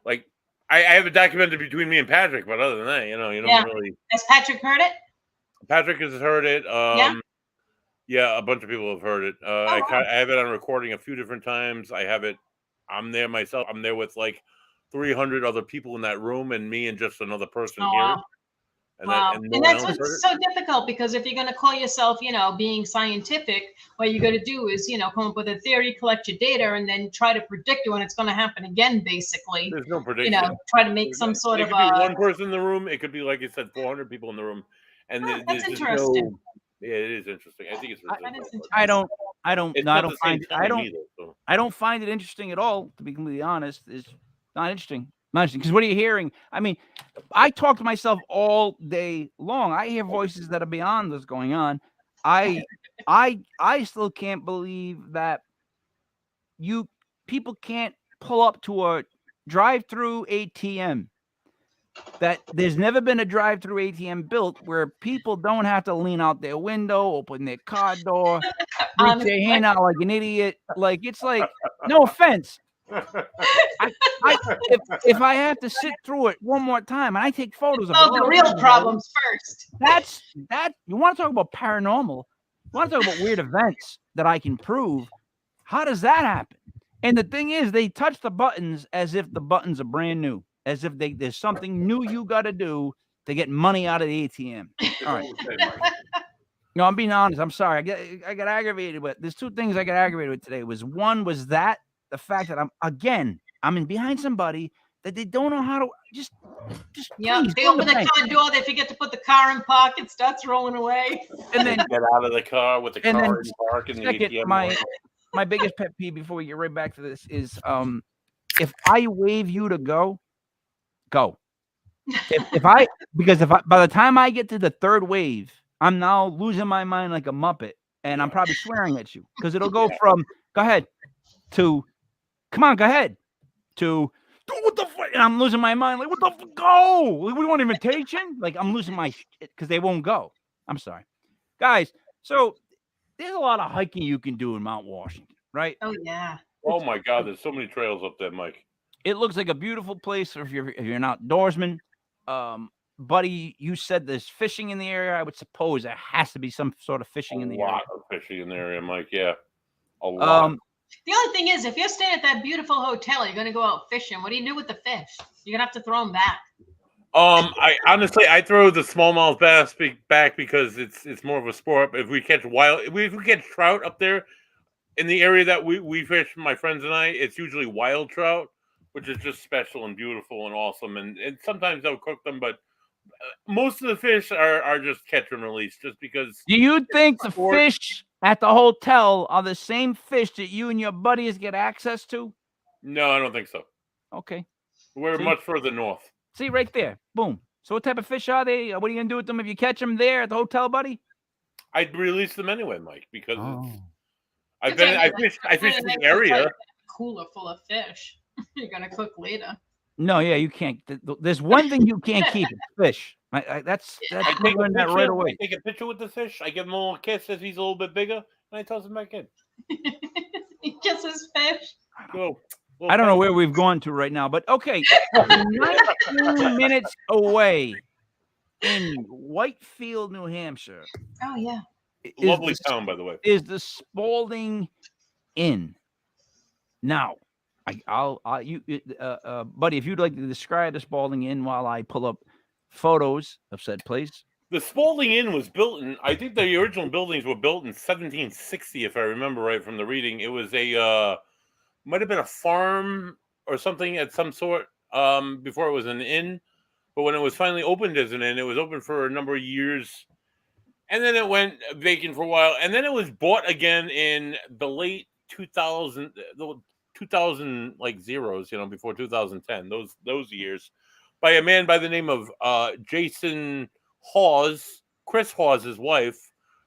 like I have it documented between me and Patrick. But other than that, you don't really. Has Patrick heard it? Patrick has heard it. Yeah, a bunch of people have heard it. I have it on recording a few different times. I have it. I'm there myself. I'm there with like 300 other people in that room, and me and just another person Oh, here. wow. And Wow. no And one that's else heard what's it. so difficult, because if you're going to call yourself, being scientific, what you got to do is, come up with a theory, collect your data, and then try to predict when it's going to happen again, basically. There's no prediction. Try to make some sort It of could be one person in the room. It could be, like you said, 400 people in the room, and Oh, there's that's just interesting. no. Yeah, it is interesting. I think it's really That is interesting. I don't It's no, not the same time either. So. I don't find it interesting at all, to be completely honest. It's not interesting. Not interesting. Because what are you hearing? I mean, I talk to myself all day long. I hear voices that are beyond what's going on. I still can't believe that people can't pull up to a drive-through ATM. That there's never been a drive-through ATM built where people don't have to lean out their window, open their car door, reach their hand out like an idiot. Like, it's like, no offense. If I have to sit through it one more time, and I take photos of Oh, the real problems first. that you want to talk about paranormal, you want to talk about weird events that I can prove. How does that happen? And the thing is, they touch the buttons as if the buttons are brand new, as if there's something new you got to do to get money out of the ATM. All right. No, I'm being honest. I'm sorry. I got aggravated with. There's two things I got aggravated with today. One was the fact that I'm in behind somebody that they don't know how to just Yeah, please, they go to open the the bank. car door, they forget to put the car in pocket, starts rolling away. And then Get out of the car with the And car then in park and the second, ATM. my biggest pet peeve before we get right back to this is if I wave you to go. Because by the time I get to the third wave, I'm now losing my mind like a Muppet, and I'm probably swearing at you because it'll go from go ahead to come on, go ahead to what the fuck, and I'm losing my mind like what the fuck, go. We want invitation, like I'm losing my shit because they won't go. I'm sorry, guys. So there's a lot of hiking you can do in Mount Washington, right? Oh, yeah. Oh my God, there's so many trails up there, Mike. It looks like a beautiful place if you're an outdoorsman. Buddy, you said there's fishing in the area. I would suppose there has to be some sort of fishing in the area. A lot of fishing in the area, Mike. Yeah, a lot. The only thing is, if you're staying at that beautiful hotel, you're going to go out fishing. What do you do with the fish? You're going to have to throw them back. I honestly throw the smallmouth bass back because it's more of a sport. If we catch if we catch trout up there in the area that we fish, my friends and I, it's usually wild trout, which is just special and beautiful and awesome. And sometimes they'll cook them, but most of the fish are just catch and release, just because. Do you think the fish at the hotel are the same fish that you and your buddies get access to? No, I don't think so. Okay. We're much further north. See, right there. Boom. So what type of fish are they? What are you going to do with them if you catch them there at the hotel, buddy? I'd release them anyway, Mike, because I fished the Like area. a cooler full of fish. You're going to cook later. No, yeah, you can't. There's one thing you can't keep: fish. That's I learn that right away. I take a picture with the fish. I give him a little kiss if he's a little bit bigger, and I toss him back in. He kisses fish. I don't know where we've gone to right now, but okay. 19 minutes away in Whitefield, New Hampshire. Oh, yeah. Lovely town, by the way. Is the Spalding Inn. Now, buddy, if you'd like to describe the Spalding Inn while I pull up photos of said place. The Spalding Inn was built I think the original buildings were built in 1760, if I remember right from the reading. It was might have been a farm or something at some sort before it was an inn. But when it was finally opened as an inn, it was open for a number of years. And then it went vacant for a while. And then it was bought again in the late 2000 like zeros, before 2010, those years, by a man by the name of Jason Hawes, Chris Hawes' wife,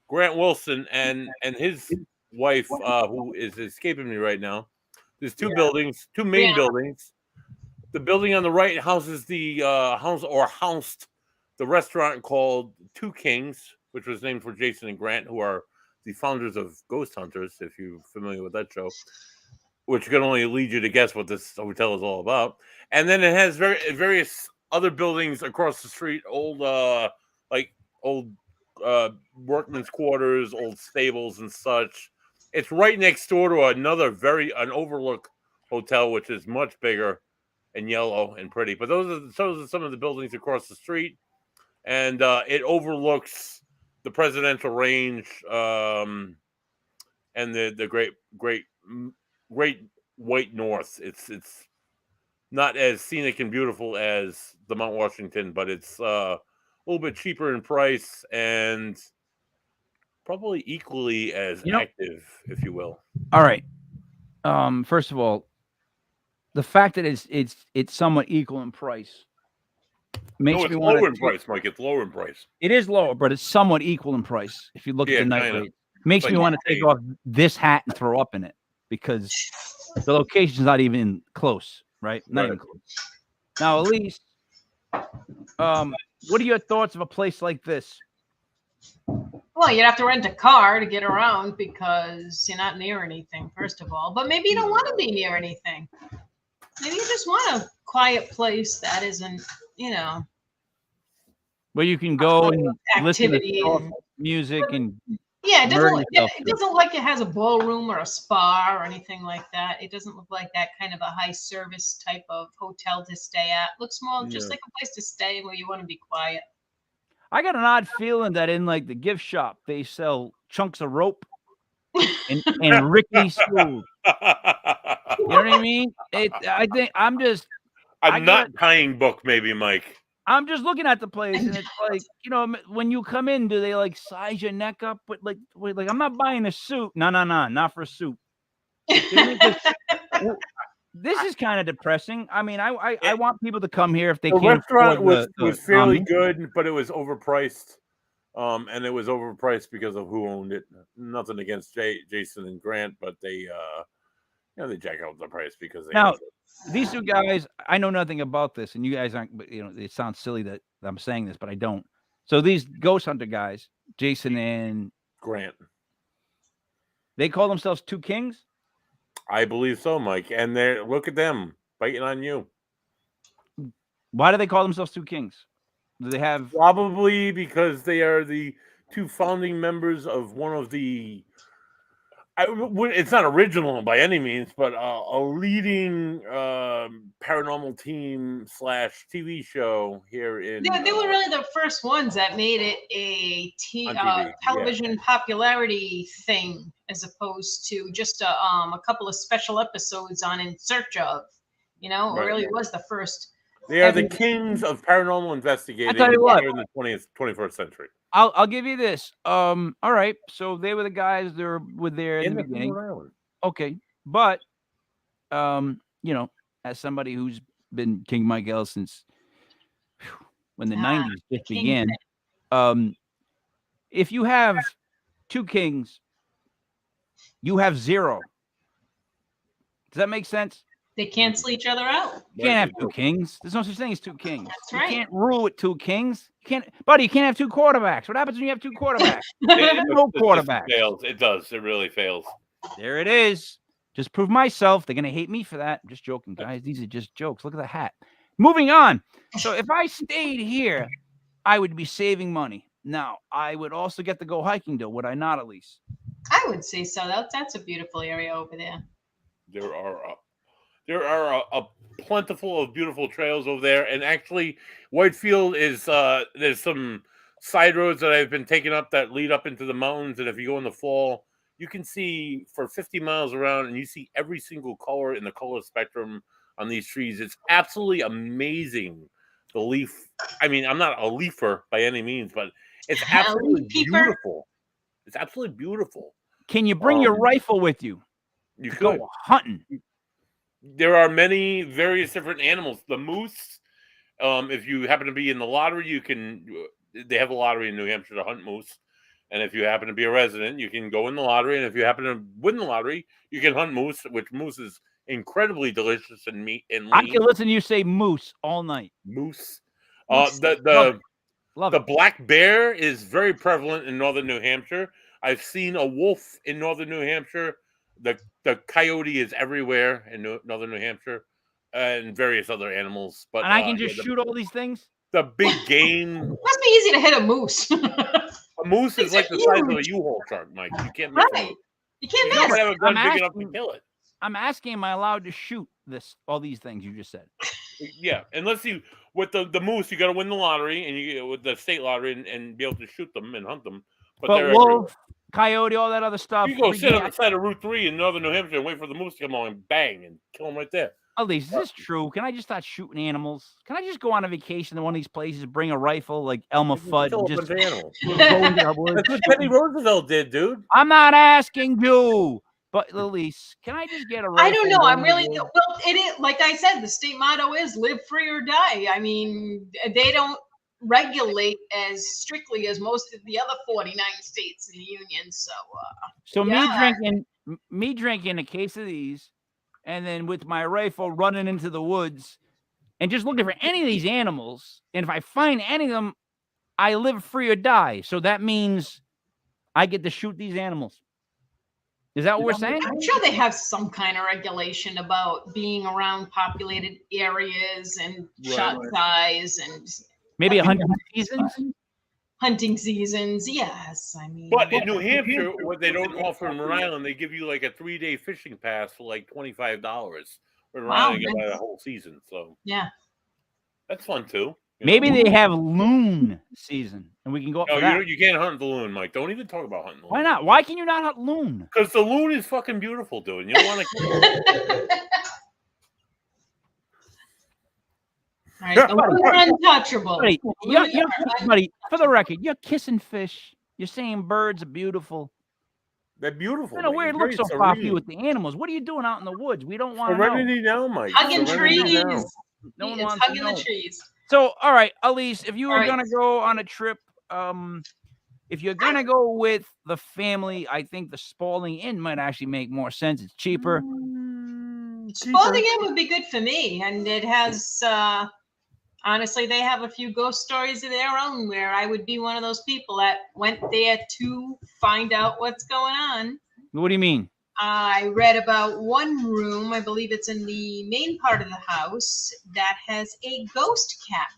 Grant Wilson, and his wife, who is escaping me right now. There's two main buildings. The building on the right houses the housed the restaurant called Two Kings, which was named for Jason and Grant, who are the founders of Ghost Hunters, if you're familiar with that show, which can only lead you to guess what this hotel is all about. And then it has various other buildings across the street, old workmen's quarters, old stables, and such. It's right next door to an overlook hotel, which is much bigger and yellow and pretty. But those are some of the buildings across the street, and it overlooks the presidential range and the great white north. It's not as scenic and beautiful as the Mount Washington, but it's a little bit cheaper in price and probably equally as active, if you will. All right. First of all, the fact that it's somewhat equal in price makes me want lower in price, Mike. It's lower in price. It is lower, but it's somewhat equal in price. If you look at the night rate, makes me want to take off this hat and throw up in it because the location's not even close, right? Not even close. Now, Elise, what are your thoughts of a place like this? Well, you'd have to rent a car to get around because you're not near anything, first of all. But maybe you don't want to be near anything. Maybe you just want a quiet place that isn't, where you can go and listen activity to and music and yeah, it doesn't look like it has a ballroom or a spa or anything like that. It doesn't look like that kind of a high service type of hotel to stay at. It looks more just like a place to stay where you want to be quiet. I got an odd feeling that in like the gift shop they sell chunks of rope and Ricky screws. You know what I mean? I think I'm not tying book, maybe, Mike. I'm just looking at the place, and it's like, when you come in, do they like size your neck up? But like I'm not buying a suit. No, not for a suit. This is kind of depressing. I mean, I want people to come here if they can. The restaurant was fairly good, but it was overpriced. And it was overpriced because of who owned it. Nothing against Jason and Grant, but they they jack out the price because they now these two guys. I know nothing about this, and you guys aren't. But it sounds silly that I'm saying this, but I don't. So these ghost hunter guys, Jason and Grant, they call themselves Two Kings. I believe so, Mike. And look at them biting on you. Why do they call themselves Two Kings? Do they have probably because they are the two founding members of one of the. It's not original by any means, but a leading paranormal team / TV show here in. They were really the first ones that made it a television popularity thing, as opposed to just a couple of special episodes on In Search of. It really was the first. They are the kings of paranormal investigating in the 21st century. I'll give you this. All right. So they were the guys that were there in the beginning. Okay. But as somebody who's been King Mike L since when the 90s just began, if you have two kings, you have zero. Does that make sense? They cancel each other out. You can't have two kings. There's no such thing as two kings. That's right. You can't rule with two kings. You can't, buddy. You can't have two quarterbacks. What happens when you have two quarterbacks? No quarterback. It fails. It does. It really fails. There it is. Just prove myself. They're gonna hate me for that. I'm just joking, guys. These are just jokes. Look at the hat. Moving on. So if I stayed here, I would be saving money. Now I would also get to go hiking, though. Would I not, Elise? I would say so. That's a beautiful area over there. There are a plentiful of beautiful trails over there, and actually, Whitefield is there's some side roads that I've been taking up that lead up into the mountains, and if you go in the fall, you can see for 50 miles around, and you see every single color in the color spectrum on these trees. It's absolutely amazing. The leaf. I mean, I'm not a leafer by any means, but it's absolutely beautiful. It's absolutely beautiful. Can you bring your rifle with you? You could go hunting. There are many various different animals. The moose, if you happen to be in the lottery, they have a lottery in New Hampshire to hunt moose. And if you happen to be a resident, you can go in the lottery. And if you happen to win the lottery, you can hunt moose, which moose is incredibly delicious and meat and lean. I can listen to you say moose all night. Moose. The black bear is very prevalent in northern New Hampshire. I've seen a wolf in northern New Hampshire. The coyote is everywhere in northern New Hampshire, and various other animals. But I can just shoot all these things. The big game must be easy to hit a moose. A moose is These are like the size of a huge. U-Haul truck, Mike. You can't miss Right. it. You can't You don't miss. have a gun I'm big enough to asking- kill it. I'm asking, am I allowed to shoot all these things you just said? Yeah, unless you with the moose, you got to win the lottery and you with the state lottery and be able to shoot them and hunt them. But But they're everywhere. wolf, coyote, all that other stuff. You go sit on yeah, the side of Route 3 in northern New Hampshire and wait for the moose to come on and bang and kill them right there. Elise, is this true? Can I just start shooting animals? Can I just go on a vacation to one of these places, bring a rifle like Elmer You Fudd, kill and a just bunch of animals. go into the woods? That's what Teddy Roosevelt did, dude. I'm not asking you, but Elise, can I just get a rifle? I don't know. and I'm go in the really woods? well. It is like I said. The state motto is "Live free or die." I mean, they don't regulate as strictly as most of the other 49 states in the union. So, So yeah. me drinking a case of these, and then with my rifle running into the woods, and just looking for any of these animals. And if I find any of them, I live free or die. So that means I get to shoot these animals. Is that what we're saying? I'm sure they have some kind of regulation about being around populated areas and shot size and Maybe 100 seasons. hunting seasons. Yes, I mean. But in New Hampshire, what they don't offer in Rhode Island, they give you like a 3-day fishing pass for like $25. In Rhode Wow, Island, you get nice. that whole season. So Yeah. that's fun too. you Maybe know? they have loon season, and we can go up No, for that. you can't hunt the loon, Mike. Don't even talk about hunting the loon. Why not? Why can you not hunt loon? Because the loon is fucking beautiful, dude. And you don't want to kill it. All right, the loons are untouchable. Buddy, Loons are buddy, for the record, you're kissing fish. You're saying birds are beautiful. They're beautiful. What a Mike. weird It's look very so far for you serene. with the animals. What are you doing out in the woods? We don't want to know. Serenity now, Mike. hugging Serenity trees. now. No one It's wants to hugging know. the trees. So, all right, Elise, if you were All right. gonna go on a trip, if you're gonna go with the family, I think the Spalding Inn might actually make more sense. It's cheaper. Spalding Inn would be good for me, and it has. Honestly, they have a few ghost stories of their own where I would be one of those people that went there to find out what's going on. What do you mean? I read about one room, I believe it's in the main part of the house, that has a ghost cat.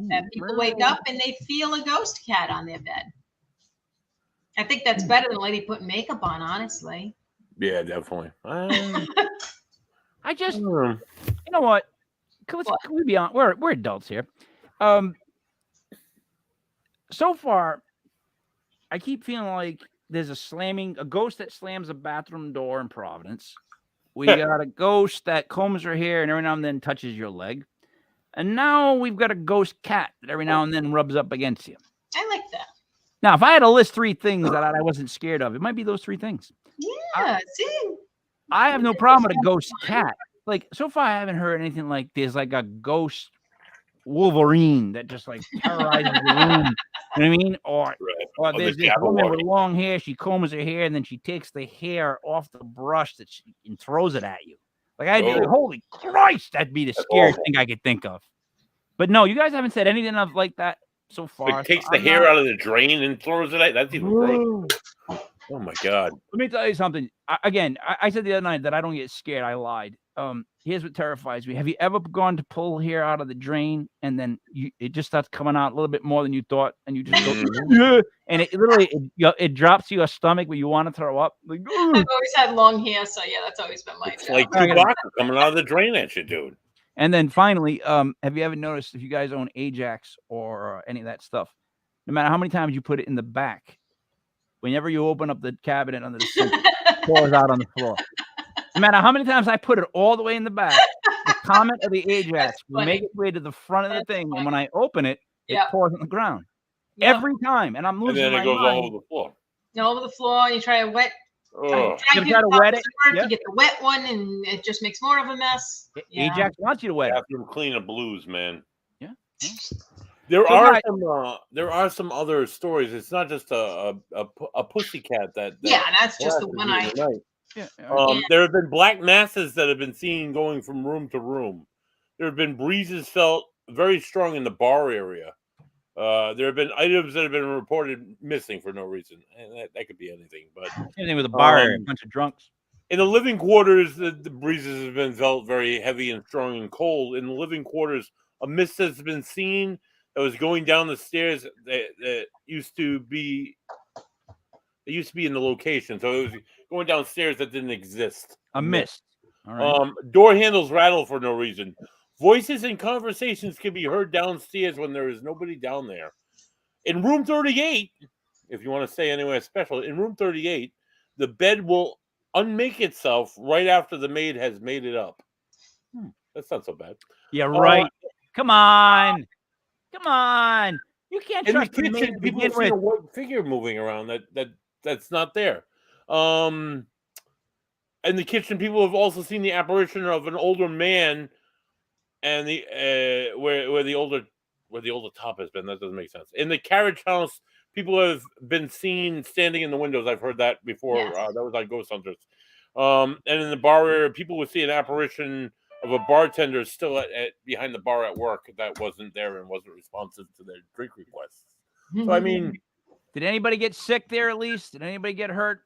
That people wake up and they feel a ghost cat on their bed. I think that's better than a lady putting makeup on, honestly. Yeah, definitely. I just, Hmm. you know what? Can we be on? We're adults here. So far, I keep feeling like there's a ghost that slams a bathroom door in Providence. We got a ghost that combs her hair and every now and then touches your leg. And now we've got a ghost cat that every now and then rubs up against you. I like that. Now, if I had to list 3 things that I wasn't scared of, it might be those 3 things. Yeah, see? I have no problem with a ghost cat. Like, so far, I haven't heard anything like there's like a ghost Wolverine that just like terrorizes the room. You know what I mean? Or there's this woman with long hair. She combs her hair and then she takes the hair off the brush and throws it at you. Like, holy Christ, that'd be the scariest thing I could think of. But no, you guys haven't said anything of like that so far. Like takes the hair out of the drain and throws it at. That's even gross. Oh my God. Let me tell you something. I said the other night that I don't get scared. I lied. Here's what terrifies me. Have you ever gone to pull hair out of the drain and then it just starts coming out a little bit more than you thought, and you just go, and it literally it drops to your stomach where you want to throw up? Like, I've always had long hair, so yeah, that's always been my It's job. like Chewbacca coming out of the drain at you, dude. And then finally, have you ever noticed if you guys own Ajax or any of that stuff, no matter how many times you put it in the back, whenever you open up the cabinet under the sink, it pours out on the floor. No matter how many times I put it all the way in the back, the comment of the Ajax will make its way to the front of the thing, and when I open it, it pours on the ground every time, and I'm losing And then my it goes mind. all over the floor. Over the floor, and you try to wet. Oh. You gotta wet it. You get the wet one, and it just makes more of a mess. Yeah. Ajax wants you to wet it. Bathroom cleaner blues, man. Yeah. There So are some other stories. It's not just a pussycat that yeah, that's just the one I. There have been black masses that have been seen going from room to room. There have been breezes felt very strong in the bar area. There have been items that have been reported missing for no reason. And that could be anything. But anything with a bar area, a bunch of drunks. In the living quarters, the breezes have been felt very heavy and strong and cold. In the living quarters, a mist has been seen. that was going down the stairs that used to be. It used to be in the location, so it was going downstairs that didn't exist. A mist. All right. Door handles rattle for no reason. Voices and conversations can be heard downstairs when there is nobody down there. In room 38, if you want to say anywhere special, in room 38, the bed will unmake itself right after the maid has made it up. That's not so bad. Yeah, right. Come on. You can't In the trust the maid kitchen, to people begin have seen a with. white figure moving around that's not there. In the kitchen, people have also seen the apparition of an older man, and the where the older top has been. That doesn't make sense. In the carriage house, people have been seen standing in the windows. I've heard that before. Yes. That was on Ghost Hunters. And in the bar area, people would see an apparition of a bartender still at behind the bar at work that wasn't there and wasn't responsive to their drink requests. So I mean, Did anybody get sick there, at least? Did anybody get hurt?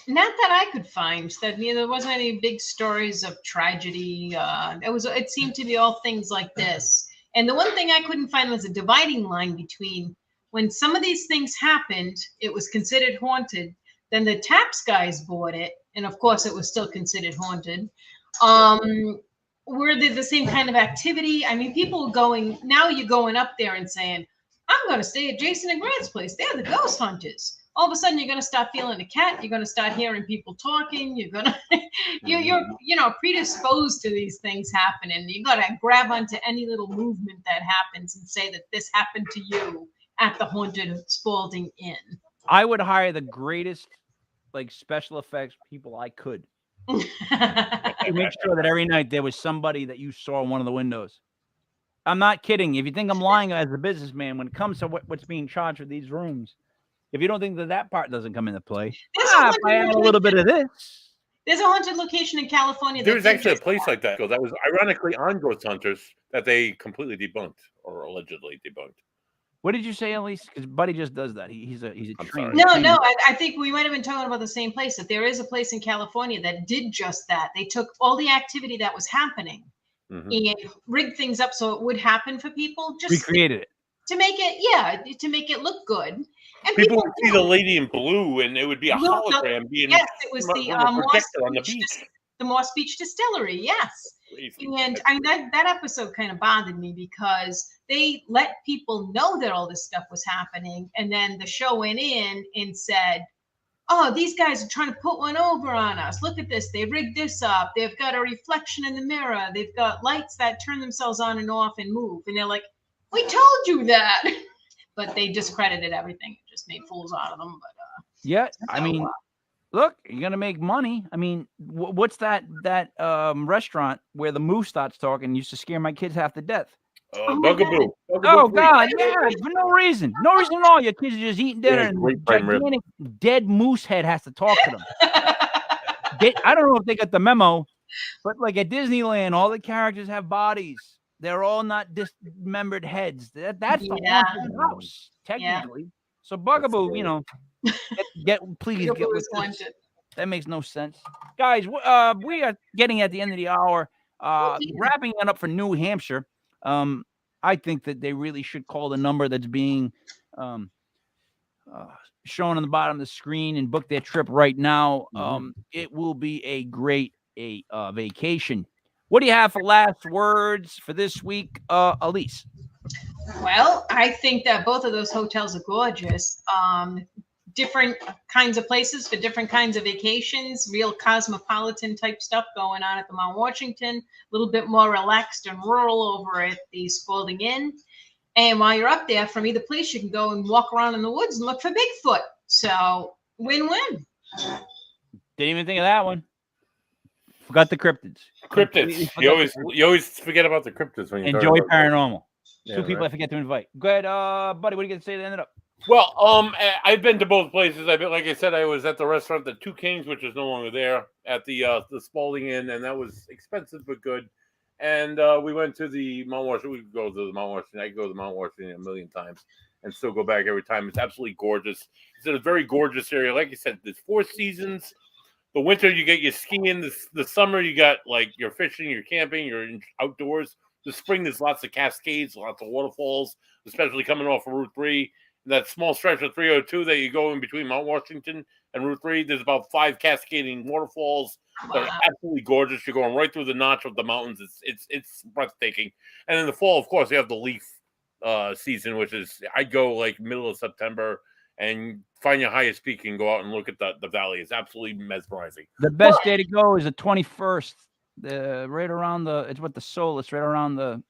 Not that I could find. That there wasn't any big stories of tragedy. It seemed to be all things like this. And the one thing I couldn't find was a dividing line between when some of these things happened, it was considered haunted. Then the taps guys bought it, and of course, it was still considered haunted. Were they the same kind of activity? I mean, people going now. You're going up there and saying, "I'm going to stay at Jason and Grant's place. They're the ghost hunters." All of a sudden, you're going to start feeling a cat. You're going to start hearing people talking. You're going to, you're predisposed to these things happening. You got to grab onto any little movement that happens and say that this happened to you at the haunted Spalding Inn. I would hire the greatest, special effects people I could. To make sure that every night there was somebody that you saw in one of the windows. I'm not kidding. If you think I'm lying as a businessman, when it comes to what's being charged for these rooms, if you don't think that part doesn't come into play, if I add a little bit of this. There's a haunted location in California. There's actually a place like that. That was ironically on Ghost Hunters that they completely debunked or allegedly debunked. What did you say, Elise? Because Buddy just does that. He's a trainer. No. I think we might have been talking about the same place. That there is a place in California that did just that. They took all the activity that was happening and rigged things up so it would happen for people. Just recreated it to make it look good. And people would see the lady in blue, and it would be a hologram being. Yes, it was the projector on the beach. The Moss Beach Distillery. Yes. Crazy. And I mean, that episode kind of bothered me because they let people know that all this stuff was happening, and then the show went in and said, "Oh, these guys are trying to put one over on us. Look at this. They rigged this up. They've got a reflection in the mirror. They've got lights that turn themselves on and off and move." And they're like, "We told you that." But they discredited everything. It just made fools out of them. But yeah, I mean, look, you're gonna make money. I mean, what's that restaurant where the moose starts talking? Used to scare my kids half to death. Bugaboo. Oh God, yeah, for no reason at all. Your kids are just eating dinner, and gigantic dead moose head has to talk to them. I don't know if they got the memo, but like at Disneyland, all the characters have bodies. They're all not dismembered heads. That's the haunted house, technically. Yeah. So Bugaboo, please get with this. That makes no sense. Guys, we are getting at the end of the hour. Wrapping it up for New Hampshire. I think that they really should call the number that's being shown on the bottom of the screen and book their trip right now. It will be a great vacation. What do you have for last words for this week, Elise? Well, I think that both of those hotels are gorgeous. Different kinds of places for different kinds of vacations, real cosmopolitan type stuff going on at the Mount Washington, a little bit more relaxed and rural over at the Spalding Inn. And while you're up there, from either place, you can go and walk around in the woods and look for Bigfoot. So win-win. Didn't even think of that one. Forgot the cryptids. You always forget about the cryptids when you enjoy Paranormal. Two people I forget to invite. Go ahead, buddy. What are you gonna say to end it up? Well, I've been to both places. Like I said, I was at the restaurant, the Two Kings, which is no longer there, at the Spalding Inn, and that was expensive but good. And we went to the Mount Washington. We go to the Mount Washington. I go to the Mount Washington a million times and still go back every time. It's absolutely gorgeous. It's in a very gorgeous area. Like you said, there's 4 seasons. The winter, you get your skiing. The summer, you got like your fishing, your camping, you're outdoors. the spring, there's lots of cascades, lots of waterfalls, especially coming off of Route 3. That small stretch of 302 that you go in between Mount Washington and Route 3, there's about 5 cascading waterfalls that are absolutely gorgeous. You're going right through the notch of the mountains. It's breathtaking. And in the fall, of course, you have the leaf season, which is, I go like middle of September and find your highest peak and go out and look at the valley. It's absolutely mesmerizing. The best day to go is the 21st. Right around it's what the soul. It's right around the.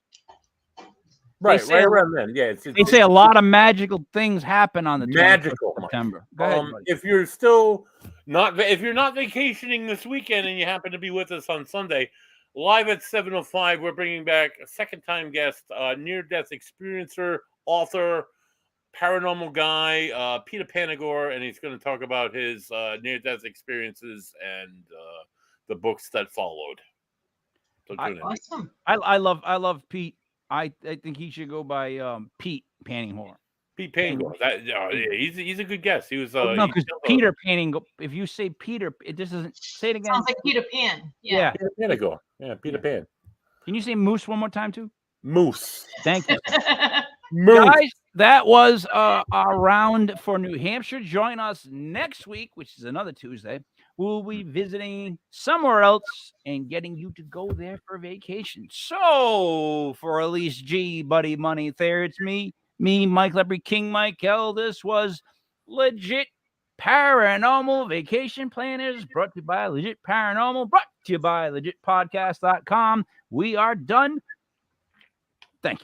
Right around then. Yeah, They say a lot of magical things happen on the 21st of September. Go ahead, if you're not vacationing this weekend and you happen to be with us on Sunday, live at 7:05, we're bringing back a second-time guest, near-death experiencer, author, paranormal guy, Peter Panagore, and he's going to talk about his near-death experiences and the books that followed. So awesome. I love Pete. I think he should go by Pete Panagore. Pete Panagore. He's a good guest. He was no, because Peter Panagore. If you say Peter, it just doesn't say it again. Sounds like Peter Pan. Yeah. Peter Panagore. Yeah, Peter Pan. Can you say Moose one more time too? Moose. Thank you. Moose. Guys, that was our round for New Hampshire. Join us next week, which is another Tuesday. We'll be visiting somewhere else and getting you to go there for vacation. So, for Elise G, Buddy Money, Thayer, it's me, Mike Lepre, King Mike L. This was Legit Paranormal Vacation Planners, brought to you by Legit Paranormal, brought to you by legitpodcast.com. We are done. Thank you.